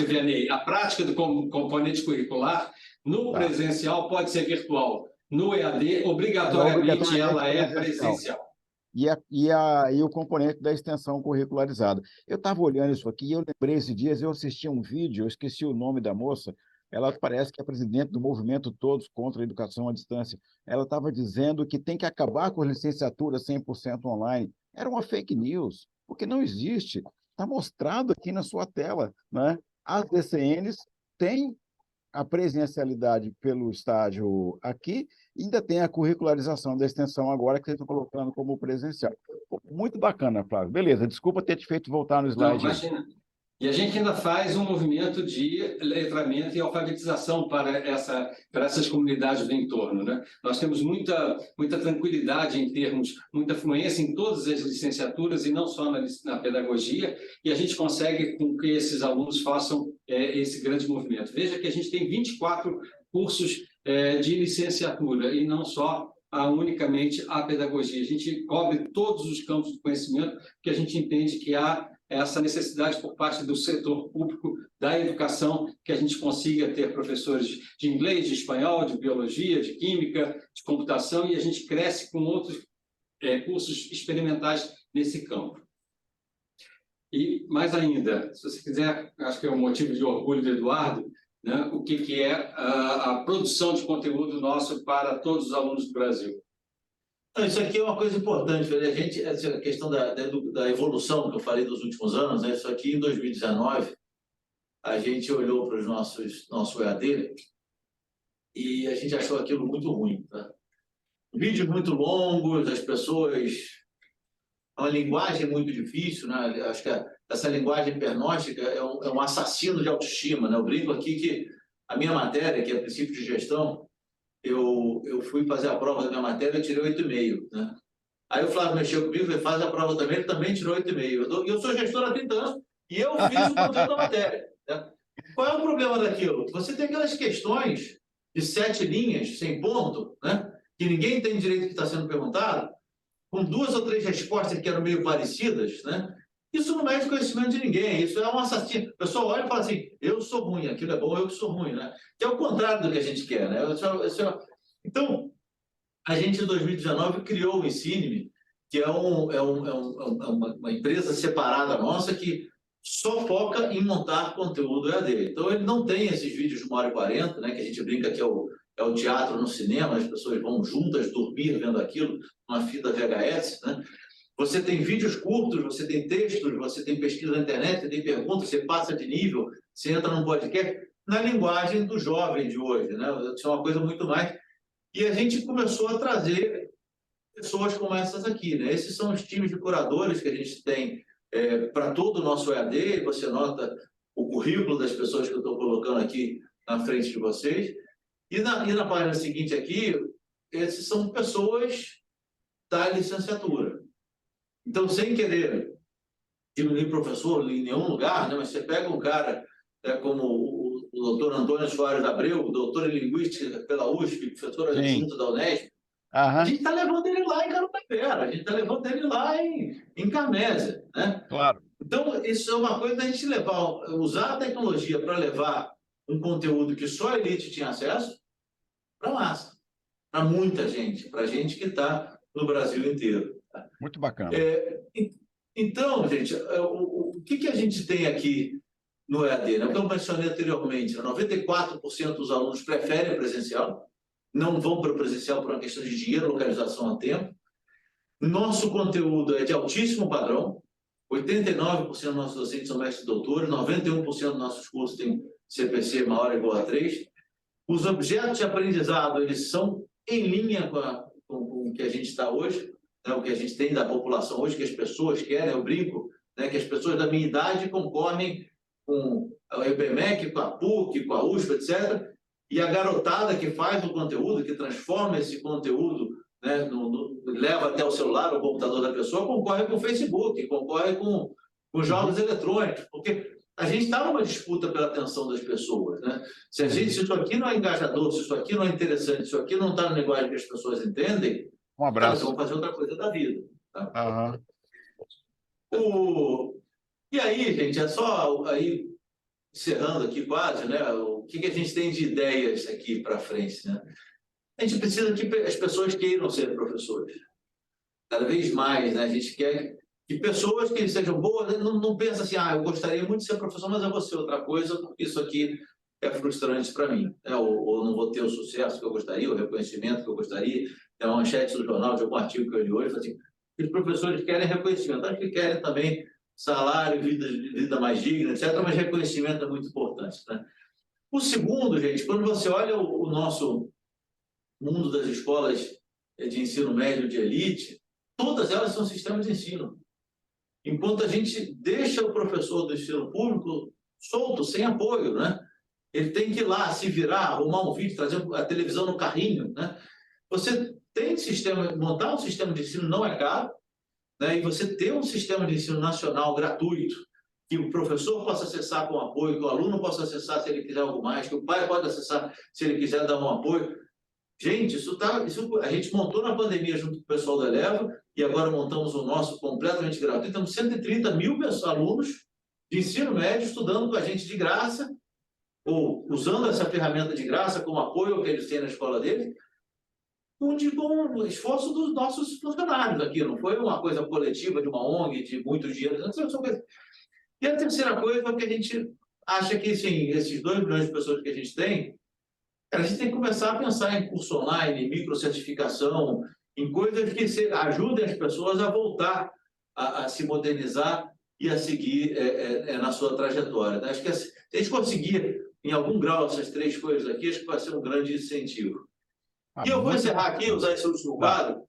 Vianney, a prática do componente curricular, no presencial pode ser virtual. No EAD, obrigatoriamente ela é presencial. E o componente da extensão curricularizada. Eu estava olhando isso aqui e eu lembrei esses dias, eu assisti um vídeo, eu esqueci o nome da moça, ela parece que é presidente do movimento Todos contra a Educação à Distância. Ela estava dizendo que tem que acabar com a licenciatura 100% online. Era uma fake news, porque não existe. Está mostrado aqui na sua tela, né? As DCNs têm a presencialidade pelo estágio aqui, e ainda tem a curricularização da extensão agora, que vocês estão colocando como presencial. Muito bacana, Flávio. Beleza, desculpa ter te feito voltar no slide. Não, imagina. E a gente ainda faz um movimento de letramento e alfabetização para essas comunidades do entorno, né? Nós temos muita tranquilidade em termos, muita fluência em todas as licenciaturas e não só na pedagogia, e a gente consegue com que esses alunos façam esse grande movimento. Veja que a gente tem 24 cursos de licenciatura e não só unicamente a pedagogia. A gente cobre todos os campos do conhecimento, porque a gente entende que há essa necessidade por parte do setor público da educação, que a gente consiga ter professores de inglês, de espanhol, de biologia, de química, de computação, e a gente cresce com outros cursos experimentais nesse campo. E, mais ainda, se você quiser, acho que é um motivo de orgulho do Eduardo, né, o que é a produção de conteúdo nosso para todos os alunos do Brasil. Isso aqui é uma coisa importante, a gente, essa questão da evolução que eu falei dos últimos anos, né? Isso aqui em 2019, a gente olhou para os nosso EAD e a gente achou aquilo muito ruim. Tá? Vídeos muito longos, as pessoas... uma linguagem muito difícil, né? Acho que essa linguagem pernóstica é um assassino de autoestima, né? Eu brinco aqui que a minha matéria, que é princípio de gestão, eu fui fazer a prova da minha matéria e tirei 8,5, né? Aí o Flávio mexeu comigo e faz a prova também, ele também tirou 8,5. Eu sou gestor há 30 anos, e eu fiz o conteúdo da matéria. Né? Qual é o problema daquilo? Você tem aquelas questões de 7 linhas, sem ponto, né? Que ninguém tem direito do que está sendo perguntado, com 2 ou 3 respostas que eram meio parecidas, né? Isso não mede conhecimento de ninguém, isso é um assassino. O pessoal olha e fala assim, eu sou ruim, aquilo é bom, eu que sou ruim, né? Que é o contrário do que a gente quer, né? Então, a gente, em 2019, criou o Ensine-me, que é uma empresa separada nossa que só foca em montar conteúdo EAD. Então, ele não tem esses vídeos de 1h40, né, que a gente brinca que é o teatro no cinema, as pessoas vão juntas dormir vendo aquilo, uma fita VHS, né? Você tem vídeos curtos, você tem textos, você tem pesquisa na internet, você tem perguntas, você passa de nível, você entra num podcast, na linguagem do jovem de hoje, né? Isso é uma coisa muito mais. E a gente começou a trazer pessoas como essas aqui, né? Esses são os times de curadores que a gente tem para todo o nosso EAD. Você nota o currículo das pessoas que eu estou colocando aqui na frente de vocês. E na página seguinte aqui, esses são pessoas da licenciatura. Então, sem querer diminuir professor em nenhum lugar, né? Mas você pega um cara como o doutor Antônio Soares Abreu, doutor em Linguística pela USP, professor adjunto da Unesp, a gente está levando ele lá em Carupepera, a gente está levando ele lá em Carmésia, né? Claro. Então, isso é uma coisa da gente usar a tecnologia para levar um conteúdo que só a elite tinha acesso para a massa, para muita gente, para a gente que está no Brasil inteiro. Muito bacana. Então, gente, o que a gente tem aqui no EAD? Né? O que eu mencionei anteriormente, 94% dos alunos preferem presencial, não vão para o presencial por uma questão de dinheiro, localização a tempo. Nosso conteúdo é de altíssimo padrão, 89% dos nossos docentes são mestres e doutores, 91% dos nossos cursos têm CPC maior ou igual a 3. Os objetos de aprendizado, eles são em linha com o que a gente está hoje, né? O que a gente tem da população hoje, que as pessoas querem. Eu brinco, né, que as pessoas da minha idade concorrem com a EBMEC, com a PUC, com a USP, etc., e a garotada que faz o conteúdo, que transforma esse conteúdo, né, leva até o celular, o computador da pessoa, concorre com o Facebook, concorre com jogos eletrônicos, porque a gente está numa disputa pela atenção das pessoas, né? Se isso aqui não é engajador, se isso aqui não é interessante, se isso aqui não está no linguagem que as pessoas entendem, um abraço. Elas vão fazer outra coisa da vida. Tá? Uhum. E aí, gente, é só aí, encerrando aqui quase, né? O que a gente tem de ideias aqui para frente, né? A gente precisa que as pessoas queiram ser professores. Cada vez mais, né? A gente quer que pessoas que sejam boas, não pensa assim, eu gostaria muito de ser professor, mas eu vou ser outra coisa, porque isso aqui é frustrante para mim, né? Ou não vou ter o sucesso que eu gostaria, o reconhecimento que eu gostaria. Tem uma manchete do jornal de algum artigo que eu li hoje, assim, que os professores querem reconhecimento, acho que querem também salário, vida mais digna, etc., mas reconhecimento é muito importante, né? O segundo, gente, quando você olha o nosso mundo das escolas de ensino médio de elite, todas elas são sistemas de ensino. Enquanto a gente deixa o professor do ensino público solto, sem apoio, né? Ele tem que ir lá, se virar, arrumar um vídeo, trazer a televisão no carrinho, né? Você tem montar um sistema de ensino não é caro, né? E você ter um sistema de ensino nacional gratuito, que o professor possa acessar com apoio, que o aluno possa acessar se ele quiser algo mais, que o pai pode acessar se ele quiser dar um apoio. Gente, isso a gente montou na pandemia junto com o pessoal da Eleva e agora montamos o nosso completamente gratuito. Temos 130 mil alunos de ensino médio estudando com a gente de graça, ou usando essa ferramenta de graça como apoio que eles têm na escola deles, com o esforço dos nossos funcionários aqui. Não foi uma coisa coletiva de uma ONG, de muito dinheiro. E a terceira coisa é que a gente acha que, sim, esses 2 milhões de pessoas que a gente tem tem que começar a pensar em curso online, em microcertificação, em coisas que ajudem as pessoas a voltar a se modernizar e a seguir na sua trajetória. Acho que se a gente conseguir, em algum grau, essas 3 coisas aqui, acho que vai ser um grande incentivo. E eu vou encerrar aqui, usar esse último quadro,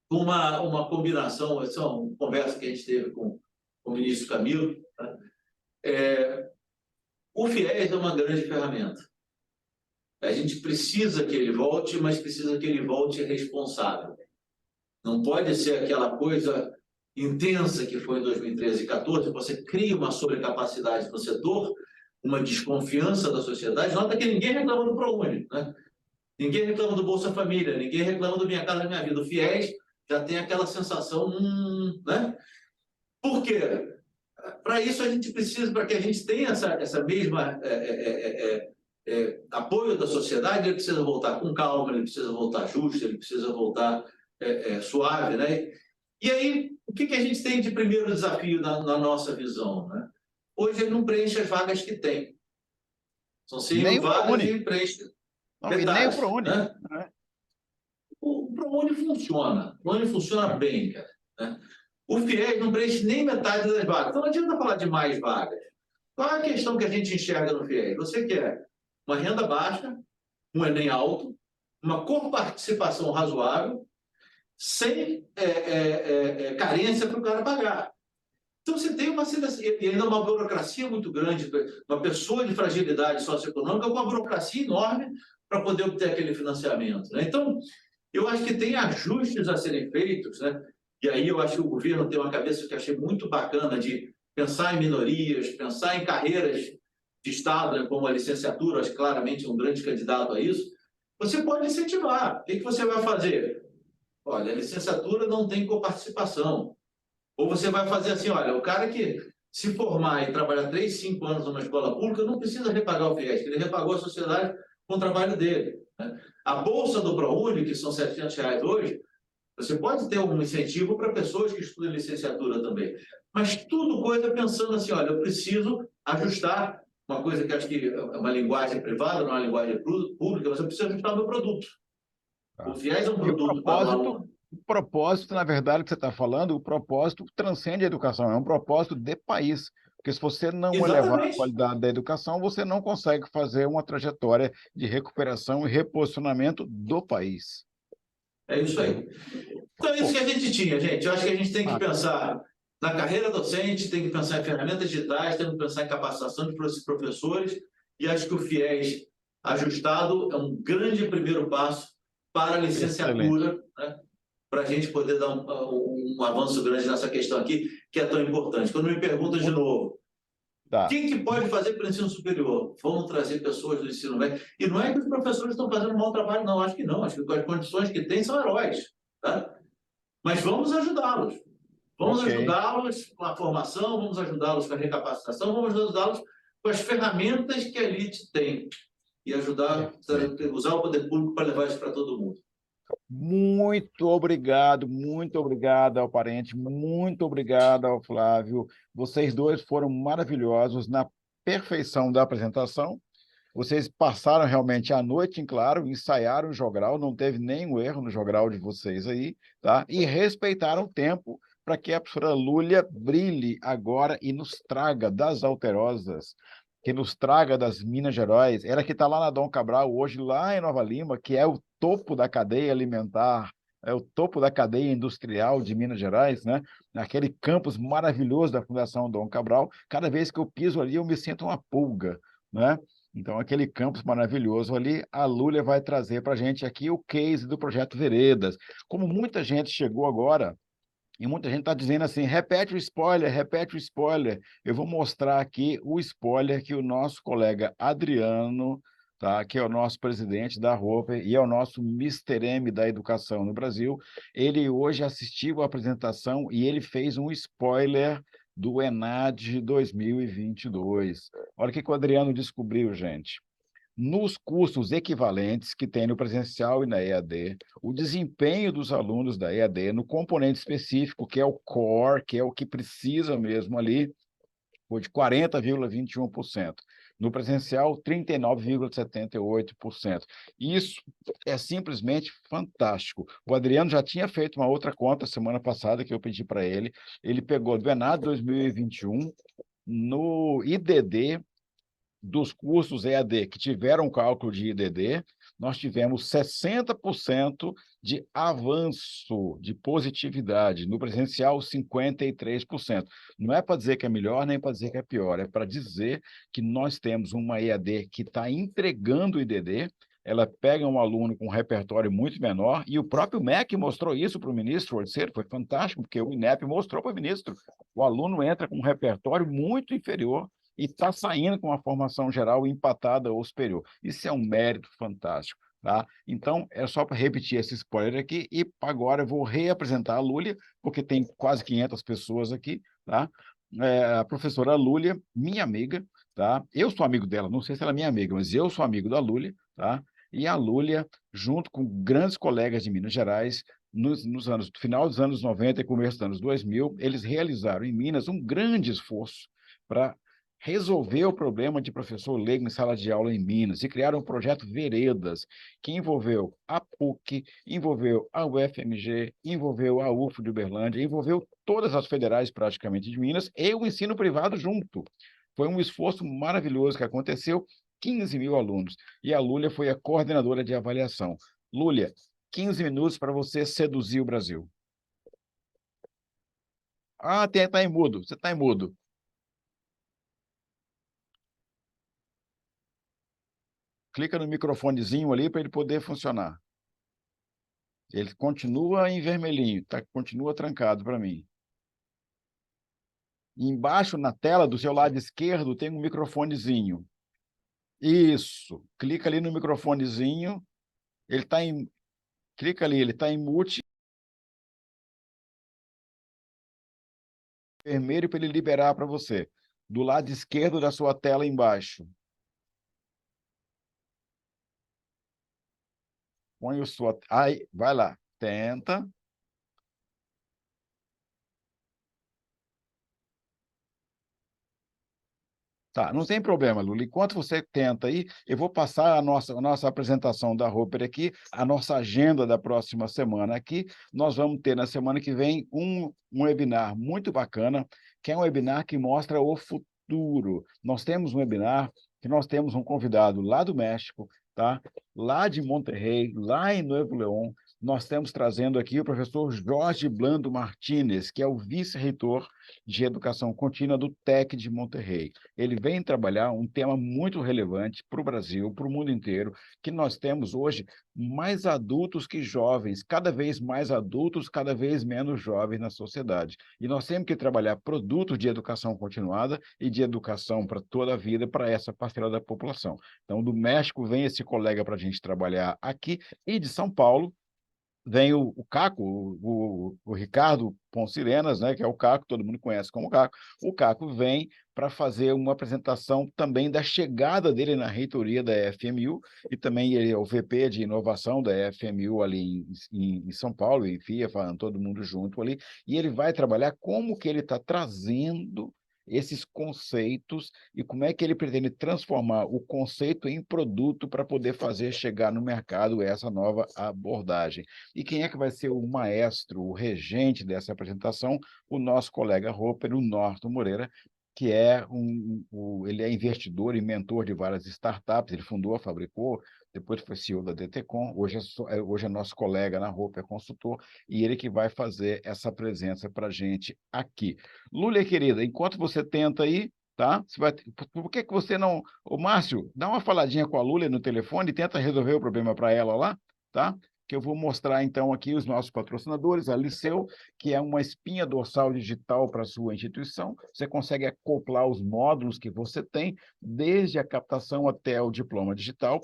com uma combinação, essa é uma conversa que a gente teve com o ministro Camilo. Tá? O FIES é uma grande ferramenta. A gente precisa que ele volte, mas precisa que ele volte responsável. Não pode ser aquela coisa intensa que foi em 2013 e 2014, você cria uma sobrecapacidade no setor, uma desconfiança da sociedade. Nota que ninguém reclama do ProUni, né? Ninguém reclama do Bolsa Família, ninguém reclama do Minha Casa Minha Vida. O FIES já tem aquela sensação, né? Por quê? Para isso a gente precisa, para que a gente tenha essa mesma apoio da sociedade, ele precisa voltar com calma, ele precisa voltar justo, ele precisa voltar suave, né? E aí, o que a gente tem de primeiro desafio na nossa visão, né? Hoje ele não preenche as vagas que tem. São 100 Nem mil o vagas ProUni. e ele preenche Não, e nem o metade, ProUni. né? Né? O ProUni funciona. O ProUni funciona bem, cara, né? O FIES não preenche nem metade das vagas. Então não adianta falar de mais vagas. Qual é a questão que a gente enxerga no FIES? Você quer uma renda baixa, um Enem alto, uma coparticipação razoável, sem carência para o cara pagar. Então, você tem uma seleção, e ainda uma burocracia muito grande, uma pessoa de fragilidade socioeconômica com uma burocracia enorme para poder obter aquele financiamento, né? Então, eu acho que tem ajustes a serem feitos, né? E aí eu acho que o governo tem uma cabeça que eu achei muito bacana de pensar em minorias, pensar em carreiras de Estado, né, como a licenciatura, acho que claramente é um grande candidato a isso. Você pode incentivar. O que você vai fazer? Olha, a licenciatura não tem coparticipação. Ou você vai fazer assim, olha, o cara que se formar e trabalhar 3, 5 anos numa escola pública não precisa repagar o FIES, ele repagou a sociedade com o trabalho dele, né? A bolsa do ProUni, que são R$ 700 hoje, você pode ter um incentivo para pessoas que estudam licenciatura também. Mas tudo coisa pensando assim, olha, eu preciso ajustar uma coisa que acho que é uma linguagem privada, não é uma linguagem pública, mas eu preciso ajustar o meu produto. Tá. O FIES é um E produto para o aluno. o propósito, na verdade, que você está falando, o propósito transcende a educação, é um propósito de país. Porque se você não elevar a Exatamente. qualidade da educação, você não consegue fazer uma trajetória de recuperação e reposicionamento do país. É isso aí. Então, é isso que a gente tinha, gente. Eu acho que a gente tem que Ah, pensar na carreira docente, tem que pensar em ferramentas digitais, tem que pensar em capacitação de professores, e acho que o FIES ajustado é um grande primeiro passo para a excelente. licenciatura, né? Para a gente poder dar um avanço grande nessa questão aqui, que é tão importante. Quando me perguntam de Muito- novo, o Tá. que pode fazer para o ensino superior? Vamos trazer pessoas do ensino médio. E não é que os professores estão fazendo um mau trabalho, não. Acho que não. Acho que as condições que têm são heróis. Tá? Mas vamos ajudá-los. Vamos Ok. ajudá-los com a formação, vamos ajudá-los com a recapacitação, vamos ajudá-los com as ferramentas que a elite tem e ajudar Perfeito. a usar o poder público para levar isso para todo mundo. Muito obrigado ao parente, muito obrigado ao Flávio. Vocês dois foram maravilhosos na perfeição da apresentação. Vocês passaram realmente a noite em claro, ensaiaram o jogral, não teve nenhum erro no jogral de vocês aí, tá? E respeitaram o tempo para que a professora Lúlia brilhe agora e nos traga das Alterosas, que nos traga das Minas Gerais. Ela que está lá na Dom Cabral, hoje lá em Nova Lima, que é o topo da cadeia alimentar, é o topo da cadeia industrial de Minas Gerais, né? Aquele campus maravilhoso da Fundação Dom Cabral. Cada vez que eu piso ali, eu me sinto uma pulga, né? Então, aquele campus maravilhoso ali, a Lúlia vai trazer para a gente aqui o case do Projeto Veredas. Como muita gente chegou agora, e muita gente está dizendo assim, repete o spoiler, repete o spoiler. Eu vou mostrar aqui o spoiler que o nosso colega Adriano, tá, que é o nosso presidente da Roper e é o nosso Mister M da educação no Brasil, ele hoje assistiu a apresentação e ele fez um spoiler do ENAD 2022. Olha o que o Adriano descobriu, gente. Nos cursos equivalentes que tem no presencial e na EAD, o desempenho dos alunos da EAD no componente específico, que é o core, que é o que precisa mesmo ali, foi de 40,21%. No presencial, 39,78%. Isso é simplesmente fantástico. O Adriano já tinha feito uma outra conta semana passada que eu pedi para ele. Ele pegou do ENAD 2021 no IDD, dos cursos EAD que tiveram cálculo de IDD, nós tivemos 60% de avanço de positividade. No presencial, 53%. Não é para dizer que é melhor, nem para dizer que é pior, é para dizer que nós temos uma EAD que está entregando o IDD, ela pega um aluno com um repertório muito menor, e o próprio MEC mostrou isso para o ministro Orceiro, foi fantástico, porque o INEP mostrou para o ministro, o aluno entra com um repertório muito inferior e está saindo com uma formação geral empatada ou superior. Isso é um mérito fantástico. Tá? Então, é só para repetir esse spoiler aqui, e agora eu vou reapresentar a Lúlia, porque tem quase 500 pessoas aqui, tá? A professora Lúlia, minha amiga, tá? Eu sou amigo dela, não sei se ela é minha amiga, mas eu sou amigo da Lúlia, tá? E a Lúlia, junto com grandes colegas de Minas Gerais, no final dos anos 90 e começo dos anos 2000, eles realizaram em Minas um grande esforço para resolver o problema de professor leigo em sala de aula em Minas, e criaram um projeto Veredas, que envolveu a PUC, envolveu a UFMG, envolveu a UF de Uberlândia, envolveu todas as federais praticamente de Minas, e o ensino privado junto. Foi um esforço maravilhoso que aconteceu, 15 mil alunos, e a Lúlia foi a coordenadora de avaliação. Lúlia, 15 minutos para você seduzir o Brasil. Ah, tá em mudo, você está em mudo. Clica no microfonezinho ali para ele poder funcionar. Ele continua em vermelhinho, tá? Continua trancado para mim. E embaixo na tela do seu lado esquerdo tem um microfonezinho. Isso. Clica ali no microfonezinho. Ele está em... Clica ali, ele está em mute. Vermelho para ele liberar para você. Do lado esquerdo da sua tela embaixo. Põe o sua... Aí, vai lá. Tenta. Tá, não tem problema, Lula. Enquanto você tenta aí, eu vou passar a nossa apresentação da Roper aqui, a nossa agenda da próxima semana aqui. Nós vamos ter na semana que vem um webinar muito bacana, que é um webinar que mostra o futuro. Nós temos um webinar que nós temos um convidado lá do México, tá? Lá de Monterrey, lá em Nuevo León. Nós estamos trazendo aqui o professor Jorge Blando Martínez, que é o vice-reitor de Educação Contínua do TEC de Monterrey. Ele vem trabalhar um tema muito relevante para o Brasil, para o mundo inteiro, que nós temos hoje mais adultos que jovens, cada vez mais adultos, cada vez menos jovens na sociedade. E nós temos que trabalhar produtos de educação continuada e de educação para toda a vida para essa parcela da população. Então, do México vem esse colega para a gente trabalhar aqui, e de São Paulo vem o Caco, o Ricardo Poncirenas, né, que é o Caco, todo mundo conhece como Caco. O Caco vem para fazer uma apresentação também da chegada dele na reitoria da FMU, e também ele é o VP de inovação da FMU ali em São Paulo, enfim, falando todo mundo junto ali, e ele vai trabalhar como que ele está trazendo esses conceitos e como é que ele pretende transformar o conceito em produto para poder fazer chegar no mercado essa nova abordagem. E quem é que vai ser o maestro, o regente dessa apresentação? O nosso colega Roper, o Norton Moreira, que é ele é investidor e mentor de várias startups, ele fundou, fabricou, depois foi CEO da DTCom, hoje é nosso colega na Roper, é consultor, e ele que vai fazer essa presença para a gente aqui. Lúlia, querida, enquanto você tenta aí, tá? Por que você não... Ô, Márcio, dá uma faladinha com a Lúlia no telefone e tenta resolver o problema para ela lá, tá? Que eu vou mostrar, então, aqui os nossos patrocinadores, a Liceu, que é uma espinha dorsal digital para a sua instituição. Você consegue acoplar os módulos que você tem, desde a captação até o diploma digital.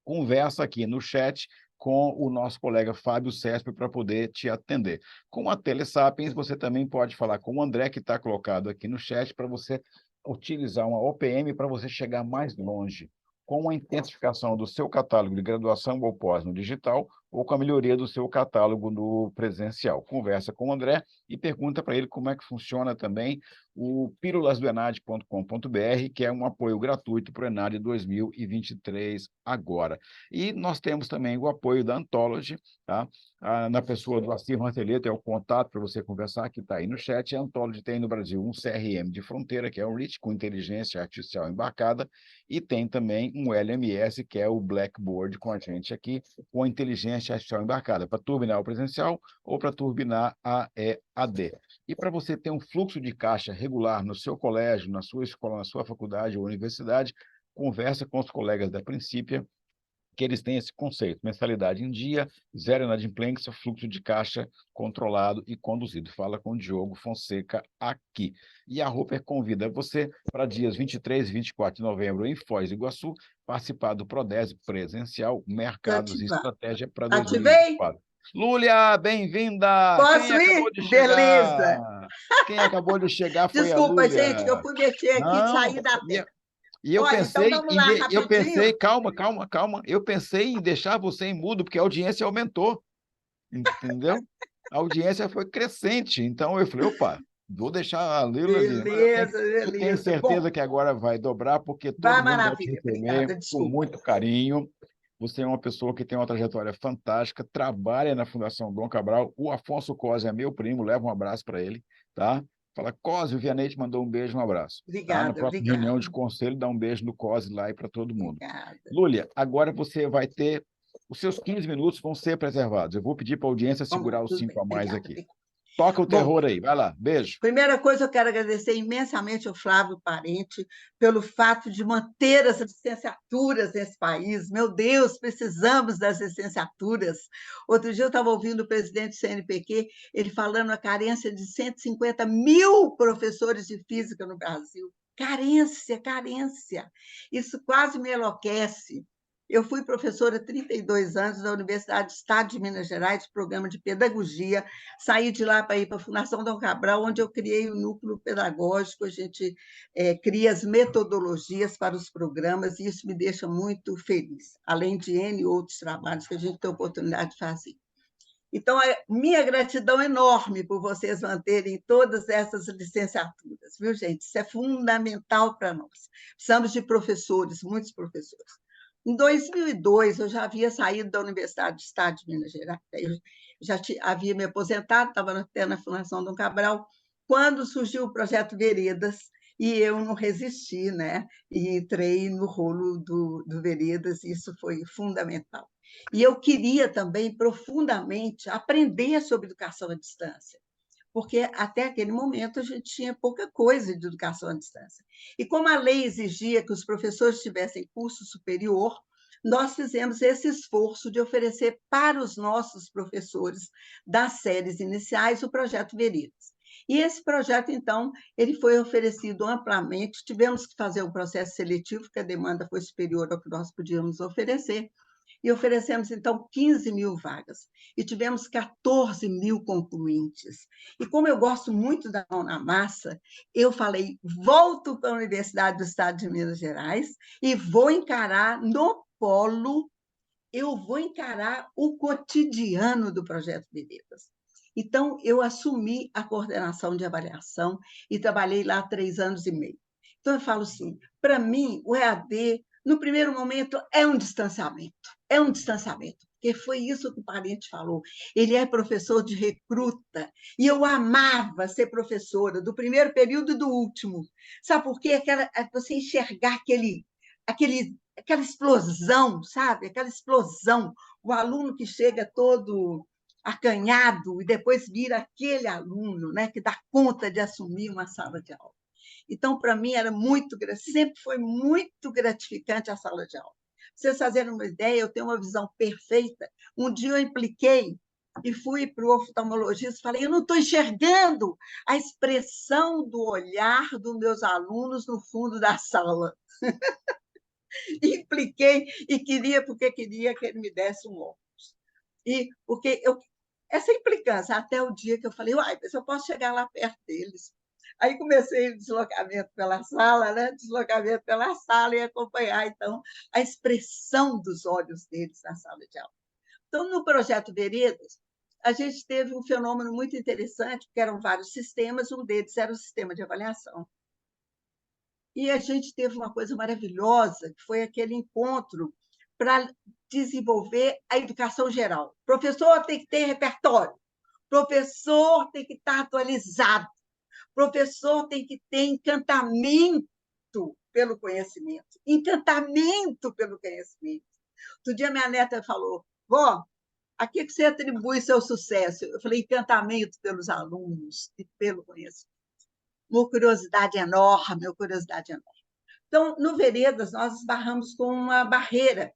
Conversa aqui no chat com o nosso colega Fábio Cesp para poder te atender. Com a Telesapiens, você também pode falar com o André, que está colocado aqui no chat, para você utilizar uma OPM para você chegar mais longe, com a intensificação do seu catálogo de graduação ou pós no digital, ou com a melhoria do seu catálogo no presencial. Conversa com o André e pergunta para ele como é que funciona também o pílulasdoenad.com.br, que é um apoio gratuito para o Enad 2023 agora. E nós temos também o apoio da Anthology, tá? Na pessoa do Assir Manteleta, é o contato para você conversar, que está aí no chat. A Anthology tem no Brasil um CRM de fronteira, que é o REACH, com inteligência artificial embarcada, e tem também um LMS, que é o Blackboard, com a gente aqui, com inteligência artificial embarcada, para turbinar o presencial ou para turbinar a EAD. E para você ter um fluxo de caixa regular no seu colégio, na sua escola, na sua faculdade ou universidade, conversa com os colegas da Princípia, que eles têm esse conceito, mensalidade em dia, zero inadimplência, fluxo de caixa controlado e conduzido. Fala com o Diogo Fonseca aqui. E a Roper convida você para dias 23 e 24 de novembro em Foz do Iguaçu, participar do Prodese presencial Mercados e Ativar. Estratégia para Ativei? 2024. Lúlia, bem-vinda! Quem Posso acabou ir? de Beleza. chegar? Quem acabou de chegar foi a Desculpa, gente, que eu Lúlia. fui mexer aqui e Não, sair da e, tela. e eu Olha, então pensei vamos lá eu pensei, rapidinho. calma, eu pensei em deixar você em mudo, porque a audiência aumentou, entendeu? A audiência foi crescente, então eu falei, opa, vou deixar a Lúlia ali, mas Beleza, eu tenho beleza. Bom, certeza que agora vai dobrar, porque vai todo mundo vai te maravilha. receber Obrigada, com desculpa. muito carinho. Você é uma pessoa que tem uma trajetória fantástica, trabalha na Fundação Dom Cabral. O Afonso Cosi é meu primo, leva um abraço para ele, tá? Fala, Cosi, o Vianney te mandou um beijo, um abraço. Tá? Na Obrigada, próxima reunião de obrigada, conselho, dá um beijo no Cosi lá e para todo mundo. obrigada. Lúlia, agora você vai ter... Os seus 15 minutos vão ser preservados. Eu vou pedir para a audiência Vamos lá, segurar os tudo 5 bem. a mais Obrigada, aqui. obrigada. Toca o Bom, terror aí. Vai lá. Beijo. primeira coisa, eu quero agradecer imensamente ao Flávio Parente pelo fato de manter as licenciaturas nesse país. Meu Deus, precisamos das licenciaturas. Outro dia eu estava ouvindo o presidente do CNPq, ele falando a carência de 150 mil professores de física no Brasil. Carência, carência. Isso quase me enlouquece. Eu fui professora há 32 anos da Universidade do Estado de Minas Gerais, programa de pedagogia. Saí de lá para ir para a Fundação Dom Cabral, onde eu criei o núcleo pedagógico, a gente cria as metodologias para os programas, e isso me deixa muito feliz, além de N outros trabalhos que a gente tem a oportunidade de fazer. Então, minha gratidão enorme por vocês manterem todas essas licenciaturas, viu, gente? Isso é fundamental para nós. Precisamos de professores, muitos professores. Em 2002, eu já havia saído da Universidade do Estado de Minas Gerais, eu já havia me aposentado, estava até na Fundação Dom Cabral, quando surgiu o projeto Veredas, e eu não resisti, né? E entrei no rolo do Veredas, e isso foi fundamental. E eu queria também, profundamente, aprender sobre educação à distância, porque até aquele momento a gente tinha pouca coisa de educação à distância. E como a lei exigia que os professores tivessem curso superior, nós fizemos esse esforço de oferecer para os nossos professores das séries iniciais o projeto Veredas. E esse projeto, então, ele foi oferecido amplamente, tivemos que fazer um processo seletivo, porque a demanda foi superior ao que nós podíamos oferecer, e oferecemos, então, 15 mil vagas. E tivemos 14 mil concluintes. E como eu gosto muito da mão na massa, eu falei, volto para a Universidade do Estado de Minas Gerais e vou encarar no polo, eu vou encarar o cotidiano do Projeto Veredas. Então, eu assumi a coordenação de avaliação e trabalhei lá 3 anos e meio. Então, eu falo assim, para mim, o EAD, no primeiro momento, é um distanciamento, porque foi isso que o Parente falou. Ele é professor de recruta, e eu amava ser professora do primeiro período e do último. Sabe por quê? Você enxergar aquela explosão, sabe? Aquela explosão, o aluno que chega todo acanhado e depois vira aquele aluno, né, que dá conta de assumir uma sala de aula. Então, para mim, sempre foi muito gratificante a sala de aula. Pra vocês fazerem uma ideia, eu tenho uma visão perfeita. Um dia eu impliquei e fui para o oftalmologista e falei, eu não estou enxergando a expressão do olhar dos meus alunos no fundo da sala. Impliquei e porque queria que ele me desse um óculos. E porque essa implicância, até o dia que eu falei, uai, mas eu posso chegar lá perto deles. Aí comecei o deslocamento pela sala, né? Deslocamento pela sala e acompanhar, então, a expressão dos olhos deles na sala de aula. Então, no projeto Veredas, a gente teve um fenômeno muito interessante, porque eram vários sistemas, um deles era o sistema de avaliação. E a gente teve uma coisa maravilhosa, que foi aquele encontro para desenvolver a educação geral. O professor tem que ter repertório, professor tem que estar atualizado, professor tem que ter encantamento pelo conhecimento, encantamento pelo conhecimento. Outro dia minha neta falou, vó, a que você atribui seu sucesso? Eu falei, encantamento pelos alunos e pelo conhecimento. Uma curiosidade enorme, uma curiosidade enorme. Então, no Veredas, nós esbarramos com uma barreira,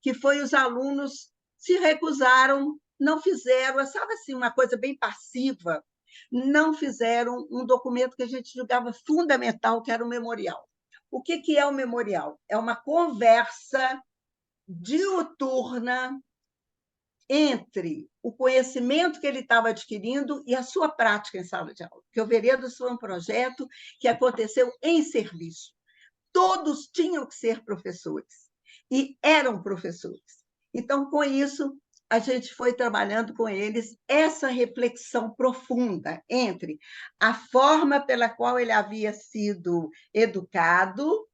que foi os alunos se recusaram, não fizeram, sabe assim, uma coisa bem passiva, não fizeram um documento que a gente julgava fundamental, que era o memorial. O que é o memorial? É uma conversa diuturna entre o conhecimento que ele estava adquirindo e a sua prática em sala de aula. Porque o Veredas foi um projeto que aconteceu em serviço. Todos tinham que ser professores e eram professores. Então, com isso, a gente foi trabalhando com eles essa reflexão profunda entre a forma pela qual ele havia sido educado,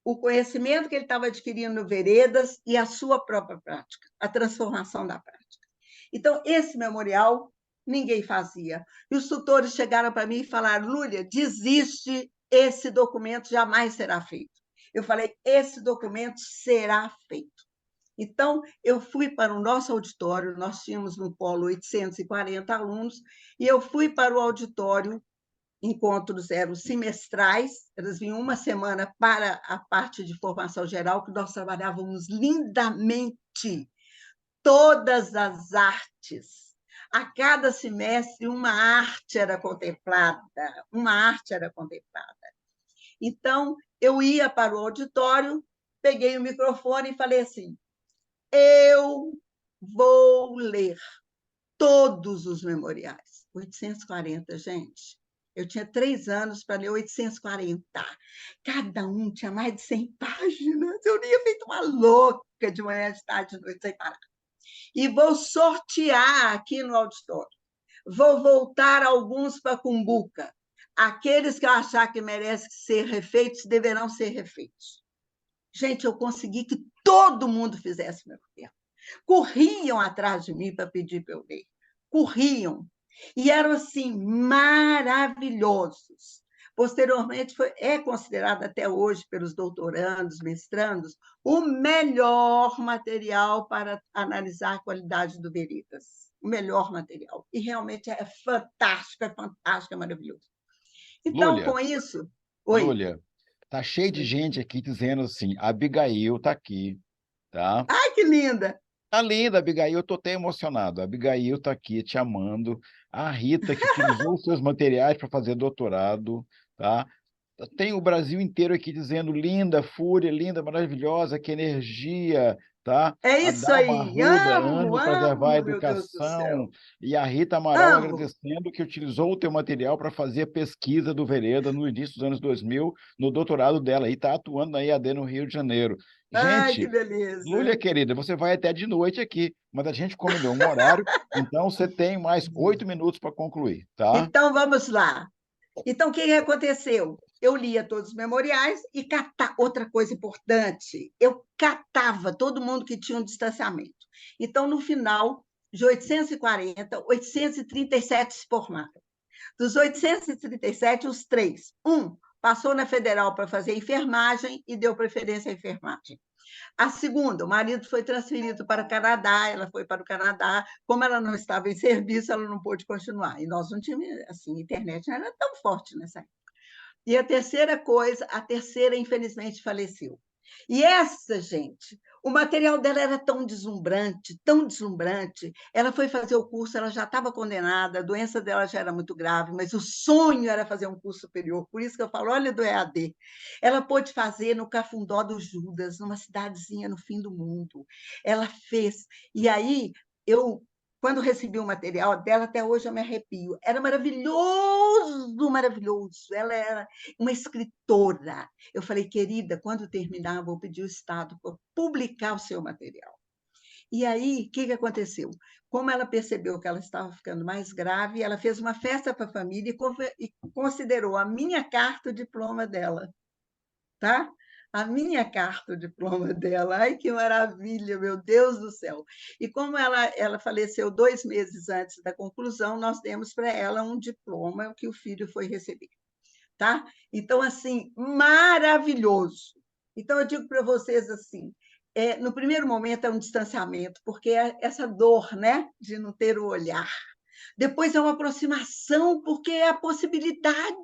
o conhecimento que ele estava adquirindo no Veredas e a sua própria prática, a transformação da prática. Então, esse memorial ninguém fazia. E os tutores chegaram para mim e falaram: Lúlia, desiste, esse documento jamais será feito. Eu falei: esse documento será feito. Então, eu fui para o nosso auditório, nós tínhamos no Polo 840 alunos, e eu fui para o auditório, encontros eram semestrais, eles vinham uma semana para a parte de formação geral, que nós trabalhávamos lindamente todas as artes. A cada semestre, uma arte era contemplada, uma arte era contemplada. Então, eu ia para o auditório, peguei o microfone e falei assim: eu vou ler todos os memoriais. 840, gente. Eu tinha 3 anos para ler 840. Cada um tinha mais de 100 páginas. Eu lia feito uma louca de manhã, de tarde, de noite, sem parar. E vou sortear aqui no auditório. Vou voltar alguns para Cumbuca. Aqueles que eu achar que merecem ser refeitos deverão ser refeitos. Gente, eu consegui que todo mundo fizesse meu papel. Corriam atrás de mim para pedir para eu ler. Corriam. E eram, assim, maravilhosos. Posteriormente, é considerado até hoje, pelos doutorandos, mestrandos, o melhor material para analisar a qualidade do Veredas. O melhor material. E realmente é fantástico, é maravilhoso. Então, Lúlia, com isso... Oi. Lúlia, tá cheio de gente aqui dizendo assim, a Abigail tá aqui, tá? Ai, que linda! Tá linda, Abigail, eu tô até emocionado. A Abigail tá aqui te amando. A Rita, que utilizou os seus materiais para fazer doutorado, tá? Tem o Brasil inteiro aqui dizendo linda, fúria, linda, maravilhosa, que energia, tá? É A isso Dalma aí. Arruda, Amo, ânimo preservar a amo, meu Deus do educação. céu. E a Rita Amaral Amo. agradecendo que utilizou o teu material para fazer a pesquisa do Vereda no início dos anos 2000, no doutorado dela, e está atuando na IAD no Rio de Janeiro. Ai, que Gente, Lúlia, beleza. querida, você vai até de noite aqui, mas a gente combinou um horário, então você tem mais 8 minutos para concluir, tá? Então, vamos lá. Então, o que aconteceu? Eu lia todos os memoriais e outra coisa importante, eu catava todo mundo que tinha um distanciamento. Então, no final de 840, 837 se formaram. Dos 837, os 3. Um passou na Federal para fazer enfermagem e deu preferência à enfermagem. A segunda, o marido foi transferido para o Canadá, ela foi para o Canadá. Como ela não estava em serviço, ela não pôde continuar. E nós não tínhamos, assim, internet não era tão forte nessa época. E a terceira coisa, a terceira, infelizmente, faleceu. E essa, gente, o material dela era tão deslumbrante. Ela foi fazer o curso, ela já estava condenada, a doença dela já era muito grave, mas o sonho era fazer um curso superior. Por isso que eu falo, olha do EAD. Ela pôde fazer no Cafundó do Judas, numa cidadezinha no fim do mundo. Ela fez. E aí, quando recebi o material dela, até hoje eu me arrepio. Era maravilhoso, maravilhoso. Ela era uma escritora. Eu falei, querida, quando terminar, vou pedir o Estado para publicar o seu material. E aí, o que aconteceu? Como ela percebeu que ela estava ficando mais grave, ela fez uma festa para a família e considerou a minha carta o diploma dela. Tá? A minha carta, o diploma dela. Ai, que maravilha, meu Deus do céu! E como ela faleceu 2 meses antes da conclusão, nós demos para ela um diploma que o filho foi receber. Tá? Então, assim, maravilhoso. Então, eu digo para vocês assim, no primeiro momento é um distanciamento, porque é essa dor, né, de não ter o olhar. Depois é uma aproximação, porque é a possibilidade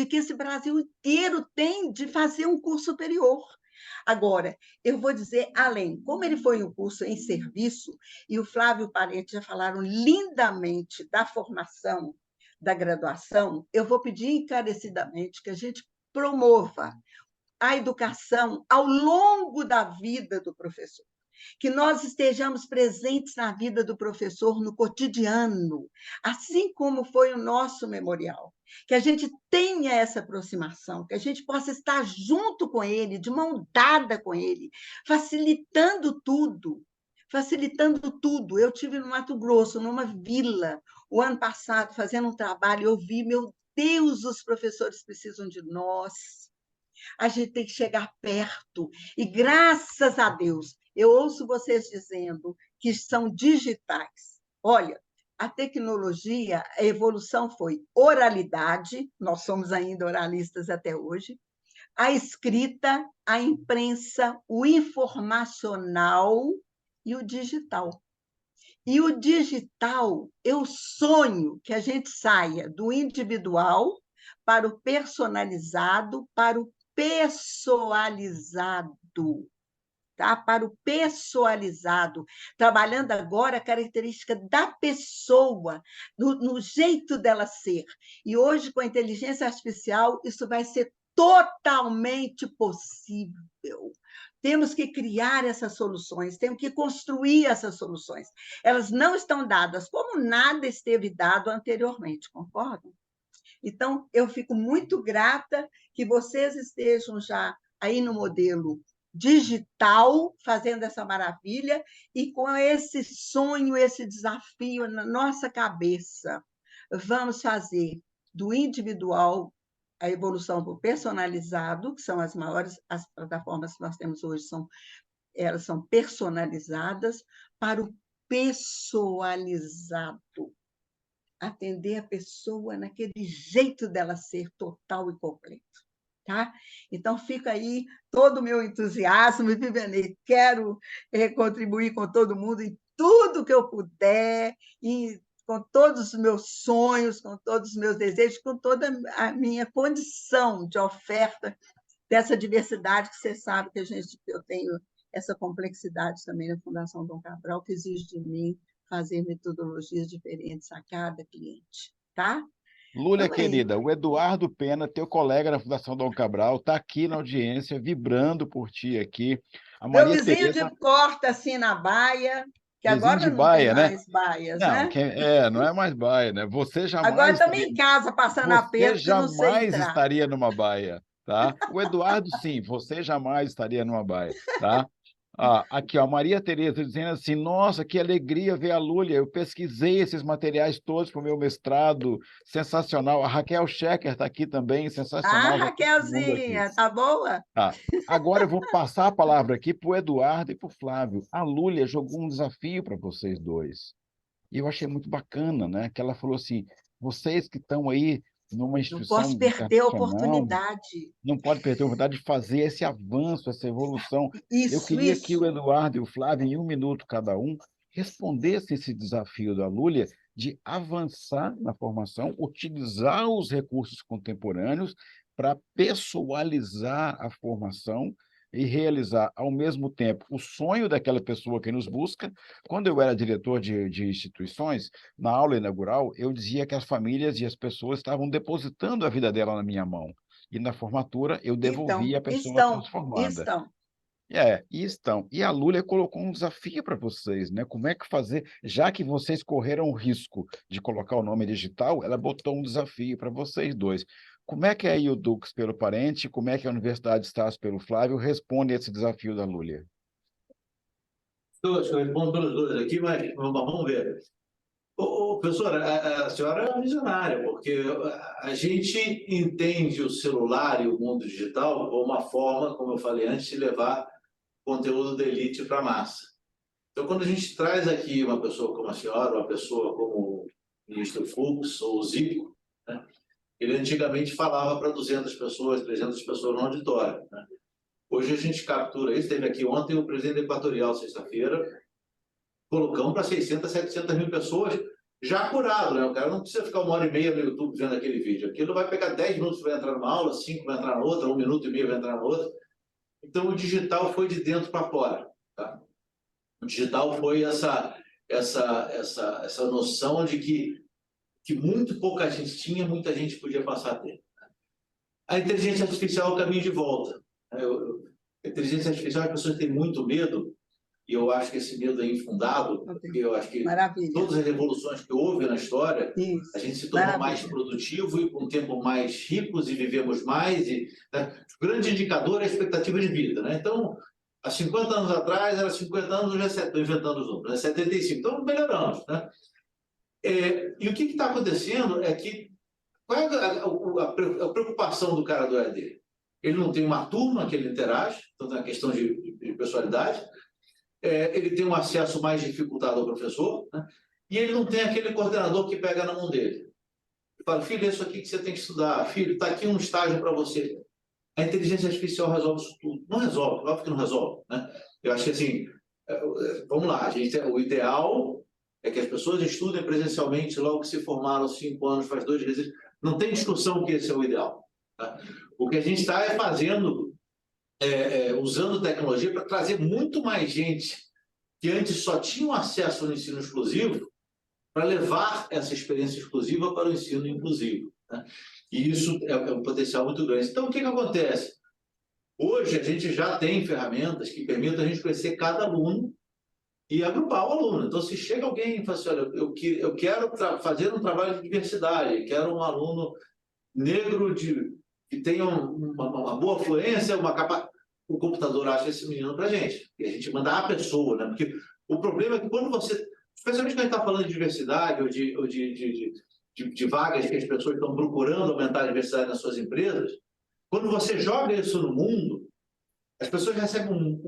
que esse Brasil inteiro tem de fazer um curso superior. Agora, eu vou dizer além, como ele foi um curso em serviço, e o Flávio e o Parente já falaram lindamente da formação, da graduação, eu vou pedir encarecidamente que a gente promova a educação ao longo da vida do professor, que nós estejamos presentes na vida do professor no cotidiano, assim como foi o nosso memorial, que a gente tenha essa aproximação, que a gente possa estar junto com ele, de mão dada com ele, facilitando tudo. Facilitando tudo. Eu tive no Mato Grosso, numa vila, o ano passado, fazendo um trabalho, eu vi, meu Deus, os professores precisam de nós. A gente tem que chegar perto. E, graças a Deus, eu ouço vocês dizendo que são digitais. Olha, a tecnologia, a evolução foi oralidade, nós somos ainda oralistas até hoje, a escrita, a imprensa, o informacional e o digital. E o digital, eu sonho que a gente saia do individual para o personalizado, para o pessoalizado, tá? Para o pessoalizado, trabalhando agora a característica da pessoa, no jeito dela ser. E hoje, com a inteligência artificial, isso vai ser totalmente possível. Temos que criar essas soluções, temos que construir essas soluções. Elas não estão dadas, como nada esteve dado anteriormente, concordam? Então, eu fico muito grata que vocês estejam já aí no modelo digital, fazendo essa maravilha, e com esse sonho, esse desafio na nossa cabeça. Vamos fazer do individual a evolução para o personalizado, que são as maiores, as plataformas que nós temos hoje, elas são personalizadas, para o pessoalizado. Atender a pessoa naquele jeito dela ser total e completo. Tá? Então, fica aí todo o meu entusiasmo, Viviane, quero contribuir com todo mundo em tudo que eu puder, e com todos os meus sonhos, com todos os meus desejos, com toda a minha condição de oferta dessa diversidade que você sabe que eu tenho essa complexidade também na Fundação Dom Cabral, que exige de mim fazer metodologias diferentes a cada cliente, tá? Lúlia, Então, querida, o Eduardo Pena, teu colega da Fundação Dom Cabral, está aqui na audiência, vibrando por ti aqui. A meu Maria vizinho Tereza, de porta, assim, na baia, que vizinho agora de não tem Baia, né? mais baias, Não, né? não é mais Baia, né? Agora estamos em casa, passando Você aperto, que eu não sei jamais entrar. estaria numa baia, tá? O Eduardo, sim, você jamais estaria numa baia, tá? Ah, aqui, ó, Maria Tereza dizendo assim, nossa, que alegria ver a Lúlia, eu pesquisei esses materiais todos para o meu mestrado, sensacional. A Raquel Schecker está aqui também, Ah, sensacional, já todo mundo aqui. Raquelzinha, tá boa? Tá. Agora eu vou passar a palavra aqui para o Eduardo e para o Flávio. A Lúlia jogou um desafio para vocês dois. E eu achei muito bacana, né? Que ela falou assim: vocês que estão aí numa Não instituição posso perder a internacional, oportunidade. não pode perder a oportunidade de fazer esse avanço, essa evolução. Eu Isso, queria que o isso. Eduardo e o Flávio, em um minuto cada um, respondessem esse desafio da Lúlia de avançar na formação, utilizar os recursos contemporâneos para pessoalizar a formação e realizar, ao mesmo tempo, o sonho daquela pessoa que nos busca. Quando eu era diretor de instituições, na aula inaugural, eu dizia que as famílias e as pessoas estavam depositando a vida dela na minha mão. E na formatura, eu Então, devolvia a pessoa estão, transformada. estão. E estão. E a Lúlia colocou um desafio para vocês, né? Como é que fazer, já que vocês correram o risco de colocar o nome digital, ela botou um desafio para vocês dois. Como é que a Dux pelo Parente, como é que a Universidade Estácio pelo Flávio responde a esse desafio da Lúlia? Eu respondo pelos dois aqui, mas vamos ver. Professora, a senhora é uma visionária, porque a gente entende o celular e o mundo digital como uma forma, como eu falei antes, de levar conteúdo da elite para a massa. Então, quando a gente traz aqui uma pessoa como a senhora, uma pessoa como o ministro Fux ou o Zico, né, ele antigamente falava para 200 pessoas, 300 pessoas no auditório. Né? Hoje a gente captura isso. Teve aqui ontem o presidente Equatorial, sexta-feira, colocamos para 600, 700 mil pessoas já curado, né? O cara não precisa ficar 1h30 no YouTube vendo aquele vídeo. Aquilo vai pegar 10 minutos para entrar numa aula, 5 vai entrar na outra, 1 minuto e meio vai entrar na outra. Então, o digital foi de dentro para fora. Tá? O digital foi essa noção de que muito pouca gente tinha, muita gente podia passar a ter. A inteligência artificial é o caminho de volta. A inteligência artificial, as pessoas têm muito medo, e eu acho que esse medo é infundado, porque eu acho que todas as revoluções que houve na história, a gente se tornou mais produtivo e com um tempo mais ricos e vivemos mais. Né? O grande indicador é a expectativa de vida. Né? Então, há 50 anos atrás, era 50 anos, hoje estou inventando os números, é 75. Então, melhoramos. Né? E o que está acontecendo é que qual é a preocupação do cara do EAD? Ele não tem uma turma que ele interage, então tem uma questão de pessoalidade, ele tem um acesso mais dificultado ao professor, né? E ele não tem aquele coordenador que pega na mão dele. Ele fala, filho, é isso aqui que você tem que estudar, filho, está aqui um estágio para você. A inteligência artificial resolve isso tudo. Não resolve, óbvio que não resolve. Né? Eu acho que assim, vamos lá, o ideal é que as pessoas estudem presencialmente logo que se formaram 5 anos, faz 2 meses. Não tem discussão que esse é o ideal. Tá? O que a gente está fazendo, usando tecnologia para trazer muito mais gente que antes só tinham acesso ao ensino exclusivo para levar essa experiência exclusiva para o ensino inclusivo. Né? E isso é um potencial muito grande. Então, o que acontece? Hoje, a gente já tem ferramentas que permitem a gente conhecer cada aluno e agrupar o aluno. Então, se chega alguém e fala assim, olha, eu quero fazer um trabalho de diversidade, quero um aluno negro que tenha uma boa fluência, uma capacidade. O computador acha esse menino para a gente. E a gente manda a pessoa, né? Porque o problema é que quando você... Especialmente quando a gente está falando de diversidade ou de vagas que as pessoas estão procurando aumentar a diversidade nas suas empresas, quando você joga isso no mundo, as pessoas recebem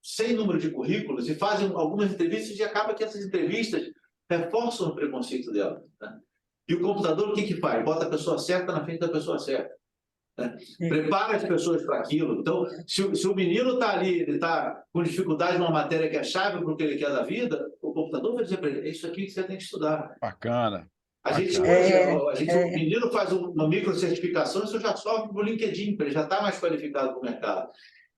sem número de currículos e fazem algumas entrevistas e acaba que essas entrevistas reforçam o preconceito dela. Né? E o computador o que faz? Bota a pessoa certa na frente da pessoa certa. Né? Prepara as pessoas para aquilo. Então, se o menino está ali, ele está com dificuldade numa matéria que é chave para o que ele quer da vida, o computador vai dizer para ele, é isso aqui que você tem que estudar. Bacana. A gente hoje, o menino faz uma microcertificação, isso já sobe para o LinkedIn, ele já está mais qualificado para o mercado.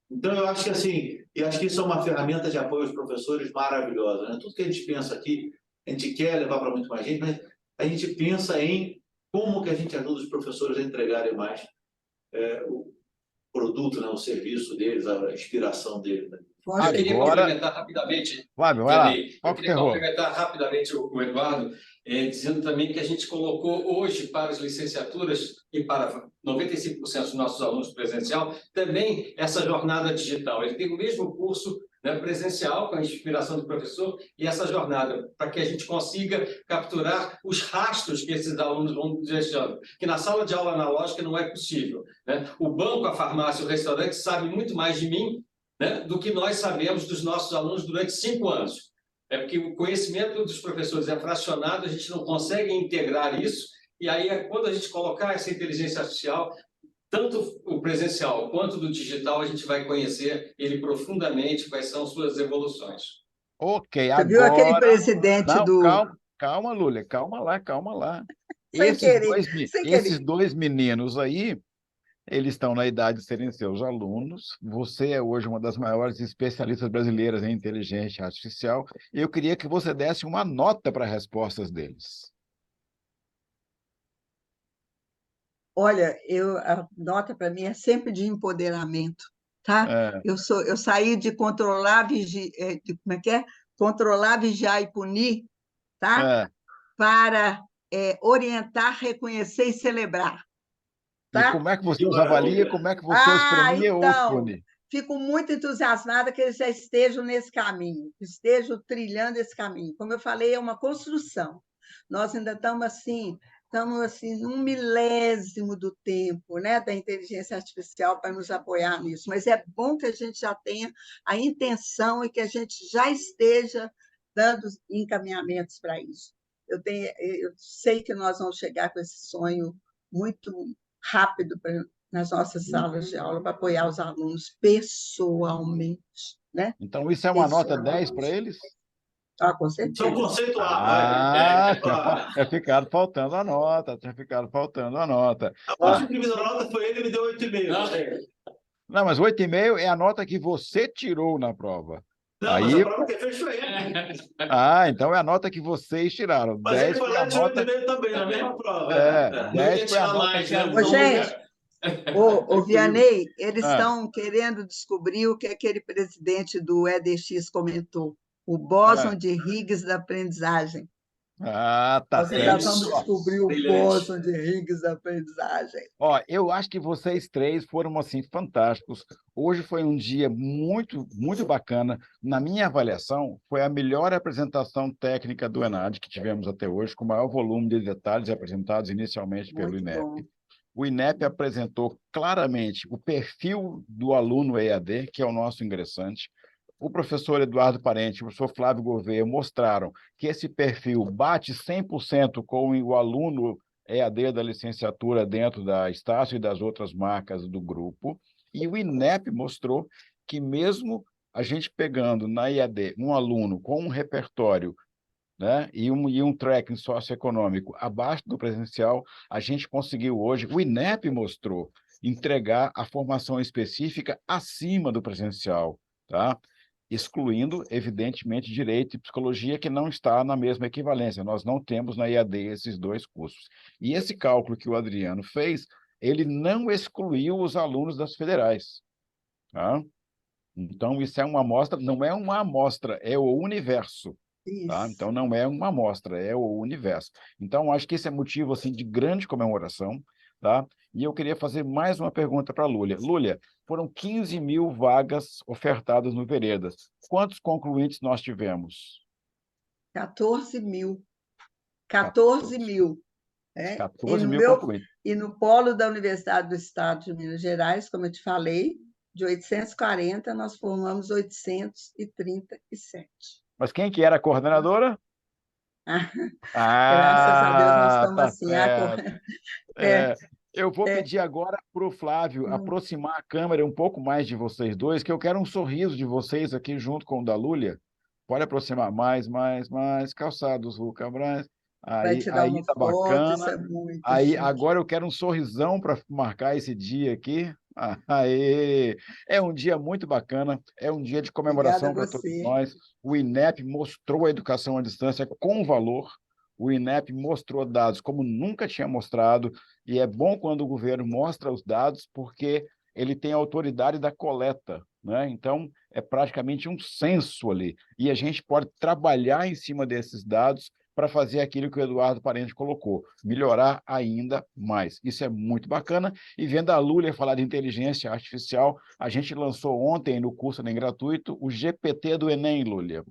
Então, eu acho que assim, isso é uma ferramenta de apoio aos professores maravilhosa. Né? Tudo que a gente pensa aqui, a gente quer levar para muito mais gente, mas a gente pensa em como que a gente ajuda os professores a entregarem mais o produto, né, o serviço deles, a inspiração deles. Né? Eu queria complementar rapidamente, Fábio, vai lá. Eu queria complementar rapidamente o Eduardo, dizendo também que a gente colocou hoje para as licenciaturas e para 95% dos nossos alunos presencial, também essa jornada digital. Ele tem o mesmo curso, né, presencial, com a inspiração do professor, e essa jornada, para que a gente consiga capturar os rastros que esses alunos vão deixando, que na sala de aula analógica não é possível. Né? O banco, a farmácia, o restaurante sabem muito mais de mim, né, do que nós sabemos dos nossos alunos durante 5 anos. É porque o conhecimento dos professores é fracionado, a gente não consegue integrar isso, e aí, quando a gente colocar essa inteligência artificial, tanto o presencial quanto do digital, a gente vai conhecer ele profundamente, quais são suas evoluções. Ok, Você viu aquele presidente Calma, Lúlia, calma lá. Sem Dois meninos aí, eles estão na idade de serem seus alunos. Você é hoje uma das maiores especialistas brasileiras em inteligência artificial. E eu queria que você desse uma nota para as respostas deles. Olha, a nota para mim é sempre de empoderamento, tá? Eu saí de controlar, controlar, vigiar e punir, tá? Para orientar, reconhecer e celebrar. Tá? E como é que você os avalia? Como é que você os premia ou os pune? Fico muito entusiasmada que eles já estejam nesse caminho, estejam trilhando esse caminho. Como eu falei, é uma construção. Nós ainda estamos assim, num milésimo do tempo, né, da inteligência artificial para nos apoiar nisso, mas é bom que a gente já tenha a intenção e que a gente já esteja dando encaminhamentos para isso. Eu sei que nós vamos chegar com esse sonho muito rápido nas nossas salas de aula para apoiar os alunos pessoalmente. Né? Então, isso é uma nota 10 para eles? Com certeza. São conceitual. Tinha ficado faltando a nota. A última que me deu nota foi ele, me deu 8,5. Não, mas 8,5 é a nota que você tirou na prova. Não, mas a Aí, prova que fez foi ele. então é a nota que vocês tiraram. Mas ele 10 foi foi lá a e tirou nota. 8,5 também, na mesma prova. Não ia 10 foi a tirar nota mais, que a né? Ô, Lúlia. gente, ô, Cumpriu. Vianney, eles Ah, estão querendo descobrir o que aquele presidente do EDX comentou, o ah, bóson de Higgs da aprendizagem. tá Nós ainda certo. vamos Isso. descobrir o Brilhante. bóson de Higgs da aprendizagem. Ó, eu acho que vocês três foram assim fantásticos. Hoje foi um dia muito, muito bacana. Na minha avaliação, foi a melhor apresentação técnica do ENAD que tivemos até hoje, com o maior volume de detalhes apresentados inicialmente pelo Muito bom. INEP. O INEP apresentou claramente o perfil do aluno EAD, que é o nosso ingressante. O professor Eduardo Parente e o professor Flávio Gouveia mostraram que esse perfil bate 100% com o aluno EAD da licenciatura dentro da Estácio e das outras marcas do grupo. E o INEP mostrou que mesmo a gente pegando na EAD um aluno com um repertório, né, e um tracking socioeconômico abaixo do presencial, a gente conseguiu hoje, o INEP mostrou, entregar a formação específica acima do presencial, tá? Excluindo, evidentemente, direito e psicologia, que não está na mesma equivalência. Nós não temos na EAD esses dois cursos. E esse cálculo que o Adriano fez, ele não excluiu os alunos das federais, tá? Então, isso é uma amostra, não é uma amostra, é o universo. Tá? Isso. Então, não é uma amostra, é o universo. Então, acho que esse é motivo assim, de grande comemoração. Tá? E eu queria fazer mais uma pergunta para a Lúlia. Lúlia, foram 15.000 vagas ofertadas no Veredas. Quantos concluintes nós tivemos? 14 mil. 14 14. mil. Né? 14 mil concluintes. E no polo da Universidade do Estado de Minas Gerais, como eu te falei, de 840, nós formamos 837. Mas quem que era a coordenadora? Graças a Deus, nós estamos Tá assim. certo. É, Eu vou é, pedir agora para o Flávio hum, aproximar a câmera um pouco mais de vocês dois, que eu quero um sorriso de vocês aqui junto com o da Lúlia. Pode aproximar mais. Calçados, Ruca Brás. vai Aí, tirar aí uma tá foto, isso bacana. é muito Aí, chique. agora eu quero um sorrisão para marcar esse dia aqui. Aê! É um dia muito bacana, é um dia de Obrigada a comemoração para todos você. nós. O INEP mostrou a educação à distância com valor. O INEP mostrou dados como nunca tinha mostrado, e é bom quando o governo mostra os dados, porque ele tem a autoridade da coleta, né? Então, é praticamente um censo ali, e a gente pode trabalhar em cima desses dados para fazer aquilo que o Eduardo Parente colocou, melhorar ainda mais. Isso é muito bacana, e vendo a Lúlia falar de inteligência artificial, a gente lançou ontem no curso nem gratuito o GPT do Enem, Lúlia.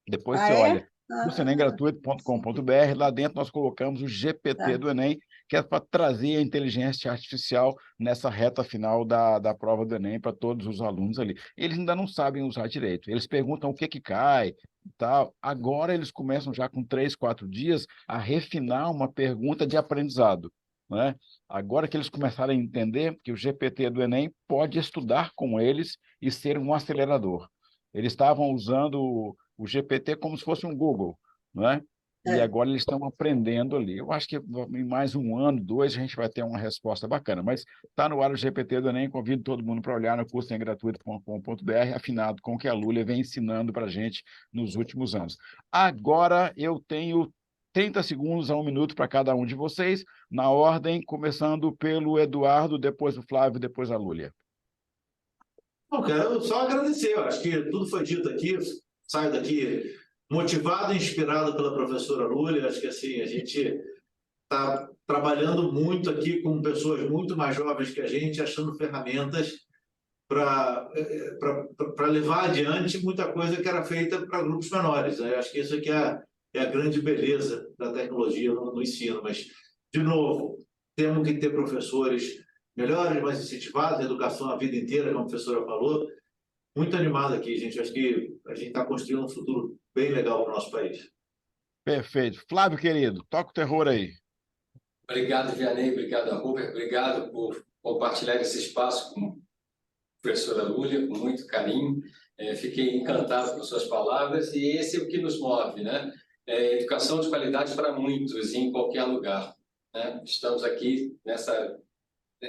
Depois Ah, você é? olha, Ah, cursonemgratuito.com.br, lá dentro nós colocamos o GPT tá. do Enem, que é para trazer a inteligência artificial nessa reta final da prova do Enem para todos os alunos ali. Eles ainda não sabem usar direito, eles perguntam o que que cai e tal. Agora eles começam já com 3, 4 dias a refinar uma pergunta de aprendizado, né? Agora que eles começaram a entender que o GPT do Enem pode estudar com eles e ser um acelerador. Eles estavam usando o GPT como se fosse um Google, não é? E É. agora eles estão aprendendo ali. Eu acho que em mais um ano, 2, a gente vai ter uma resposta bacana. Mas está no ar o GPT do Enem, convido todo mundo para olhar no cursoemgratuito.com.br, afinado com o que a Lúlia vem ensinando para a gente nos últimos anos. Agora eu tenho 30 segundos a 1 minuto para cada um de vocês, na ordem, começando pelo Eduardo, depois o Flávio, depois a Lúlia. Não, quero só agradecer. Eu acho que tudo foi dito aqui. Saio daqui motivado e inspirado pela professora Lúlia. Acho que assim, a gente está trabalhando muito aqui com pessoas muito mais jovens que a gente, achando ferramentas para levar adiante muita coisa que era feita para grupos menores. Eu acho que isso aqui é a grande beleza da tecnologia no ensino. Mas, de novo, temos que ter professores melhores, mais incentivados, educação a vida inteira, como a professora falou. Muito animado aqui, gente. Acho que a gente está construindo um futuro bem legal para o nosso país. Perfeito. Flávio, querido, toca o terror aí. Obrigado, Vianney. Obrigado, Robert. Obrigado por compartilhar esse espaço com a professora Lúlia, com muito carinho. Fiquei encantado com suas palavras e esse é o que nos move, né? Educação de qualidade para muitos, em qualquer lugar, né? Estamos aqui nessa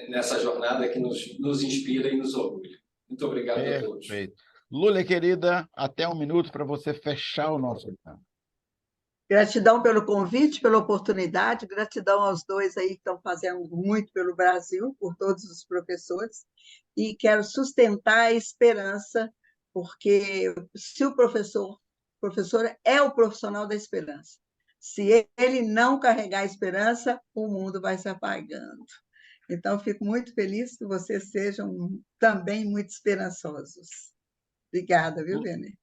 nessa jornada que nos inspira e nos orgulha. Muito obrigado a todos. Perfeito. Lúlia, querida, até 1 minuto para você fechar o nosso webinar. Gratidão pelo convite, pela oportunidade, gratidão aos dois aí que estão fazendo muito pelo Brasil, por todos os professores, e quero sustentar a esperança, porque se o professor é o profissional da esperança. Se ele não carregar a esperança, o mundo vai se apagando. Então, fico muito feliz que vocês sejam também muito esperançosos. Obrigada, viu, Vene?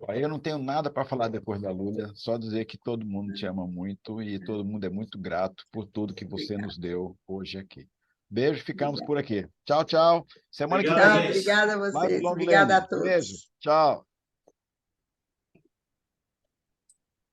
Eu não tenho nada para falar depois da Lúlia, só dizer que todo mundo te ama muito e todo mundo é muito grato por tudo que você nos deu hoje aqui. Beijo, ficamos por aqui. Tchau, tchau. Semana que Obrigado, vem. gente. Obrigada a Mais vocês. Long Obrigada a Learning. Beijo. todos. Tchau.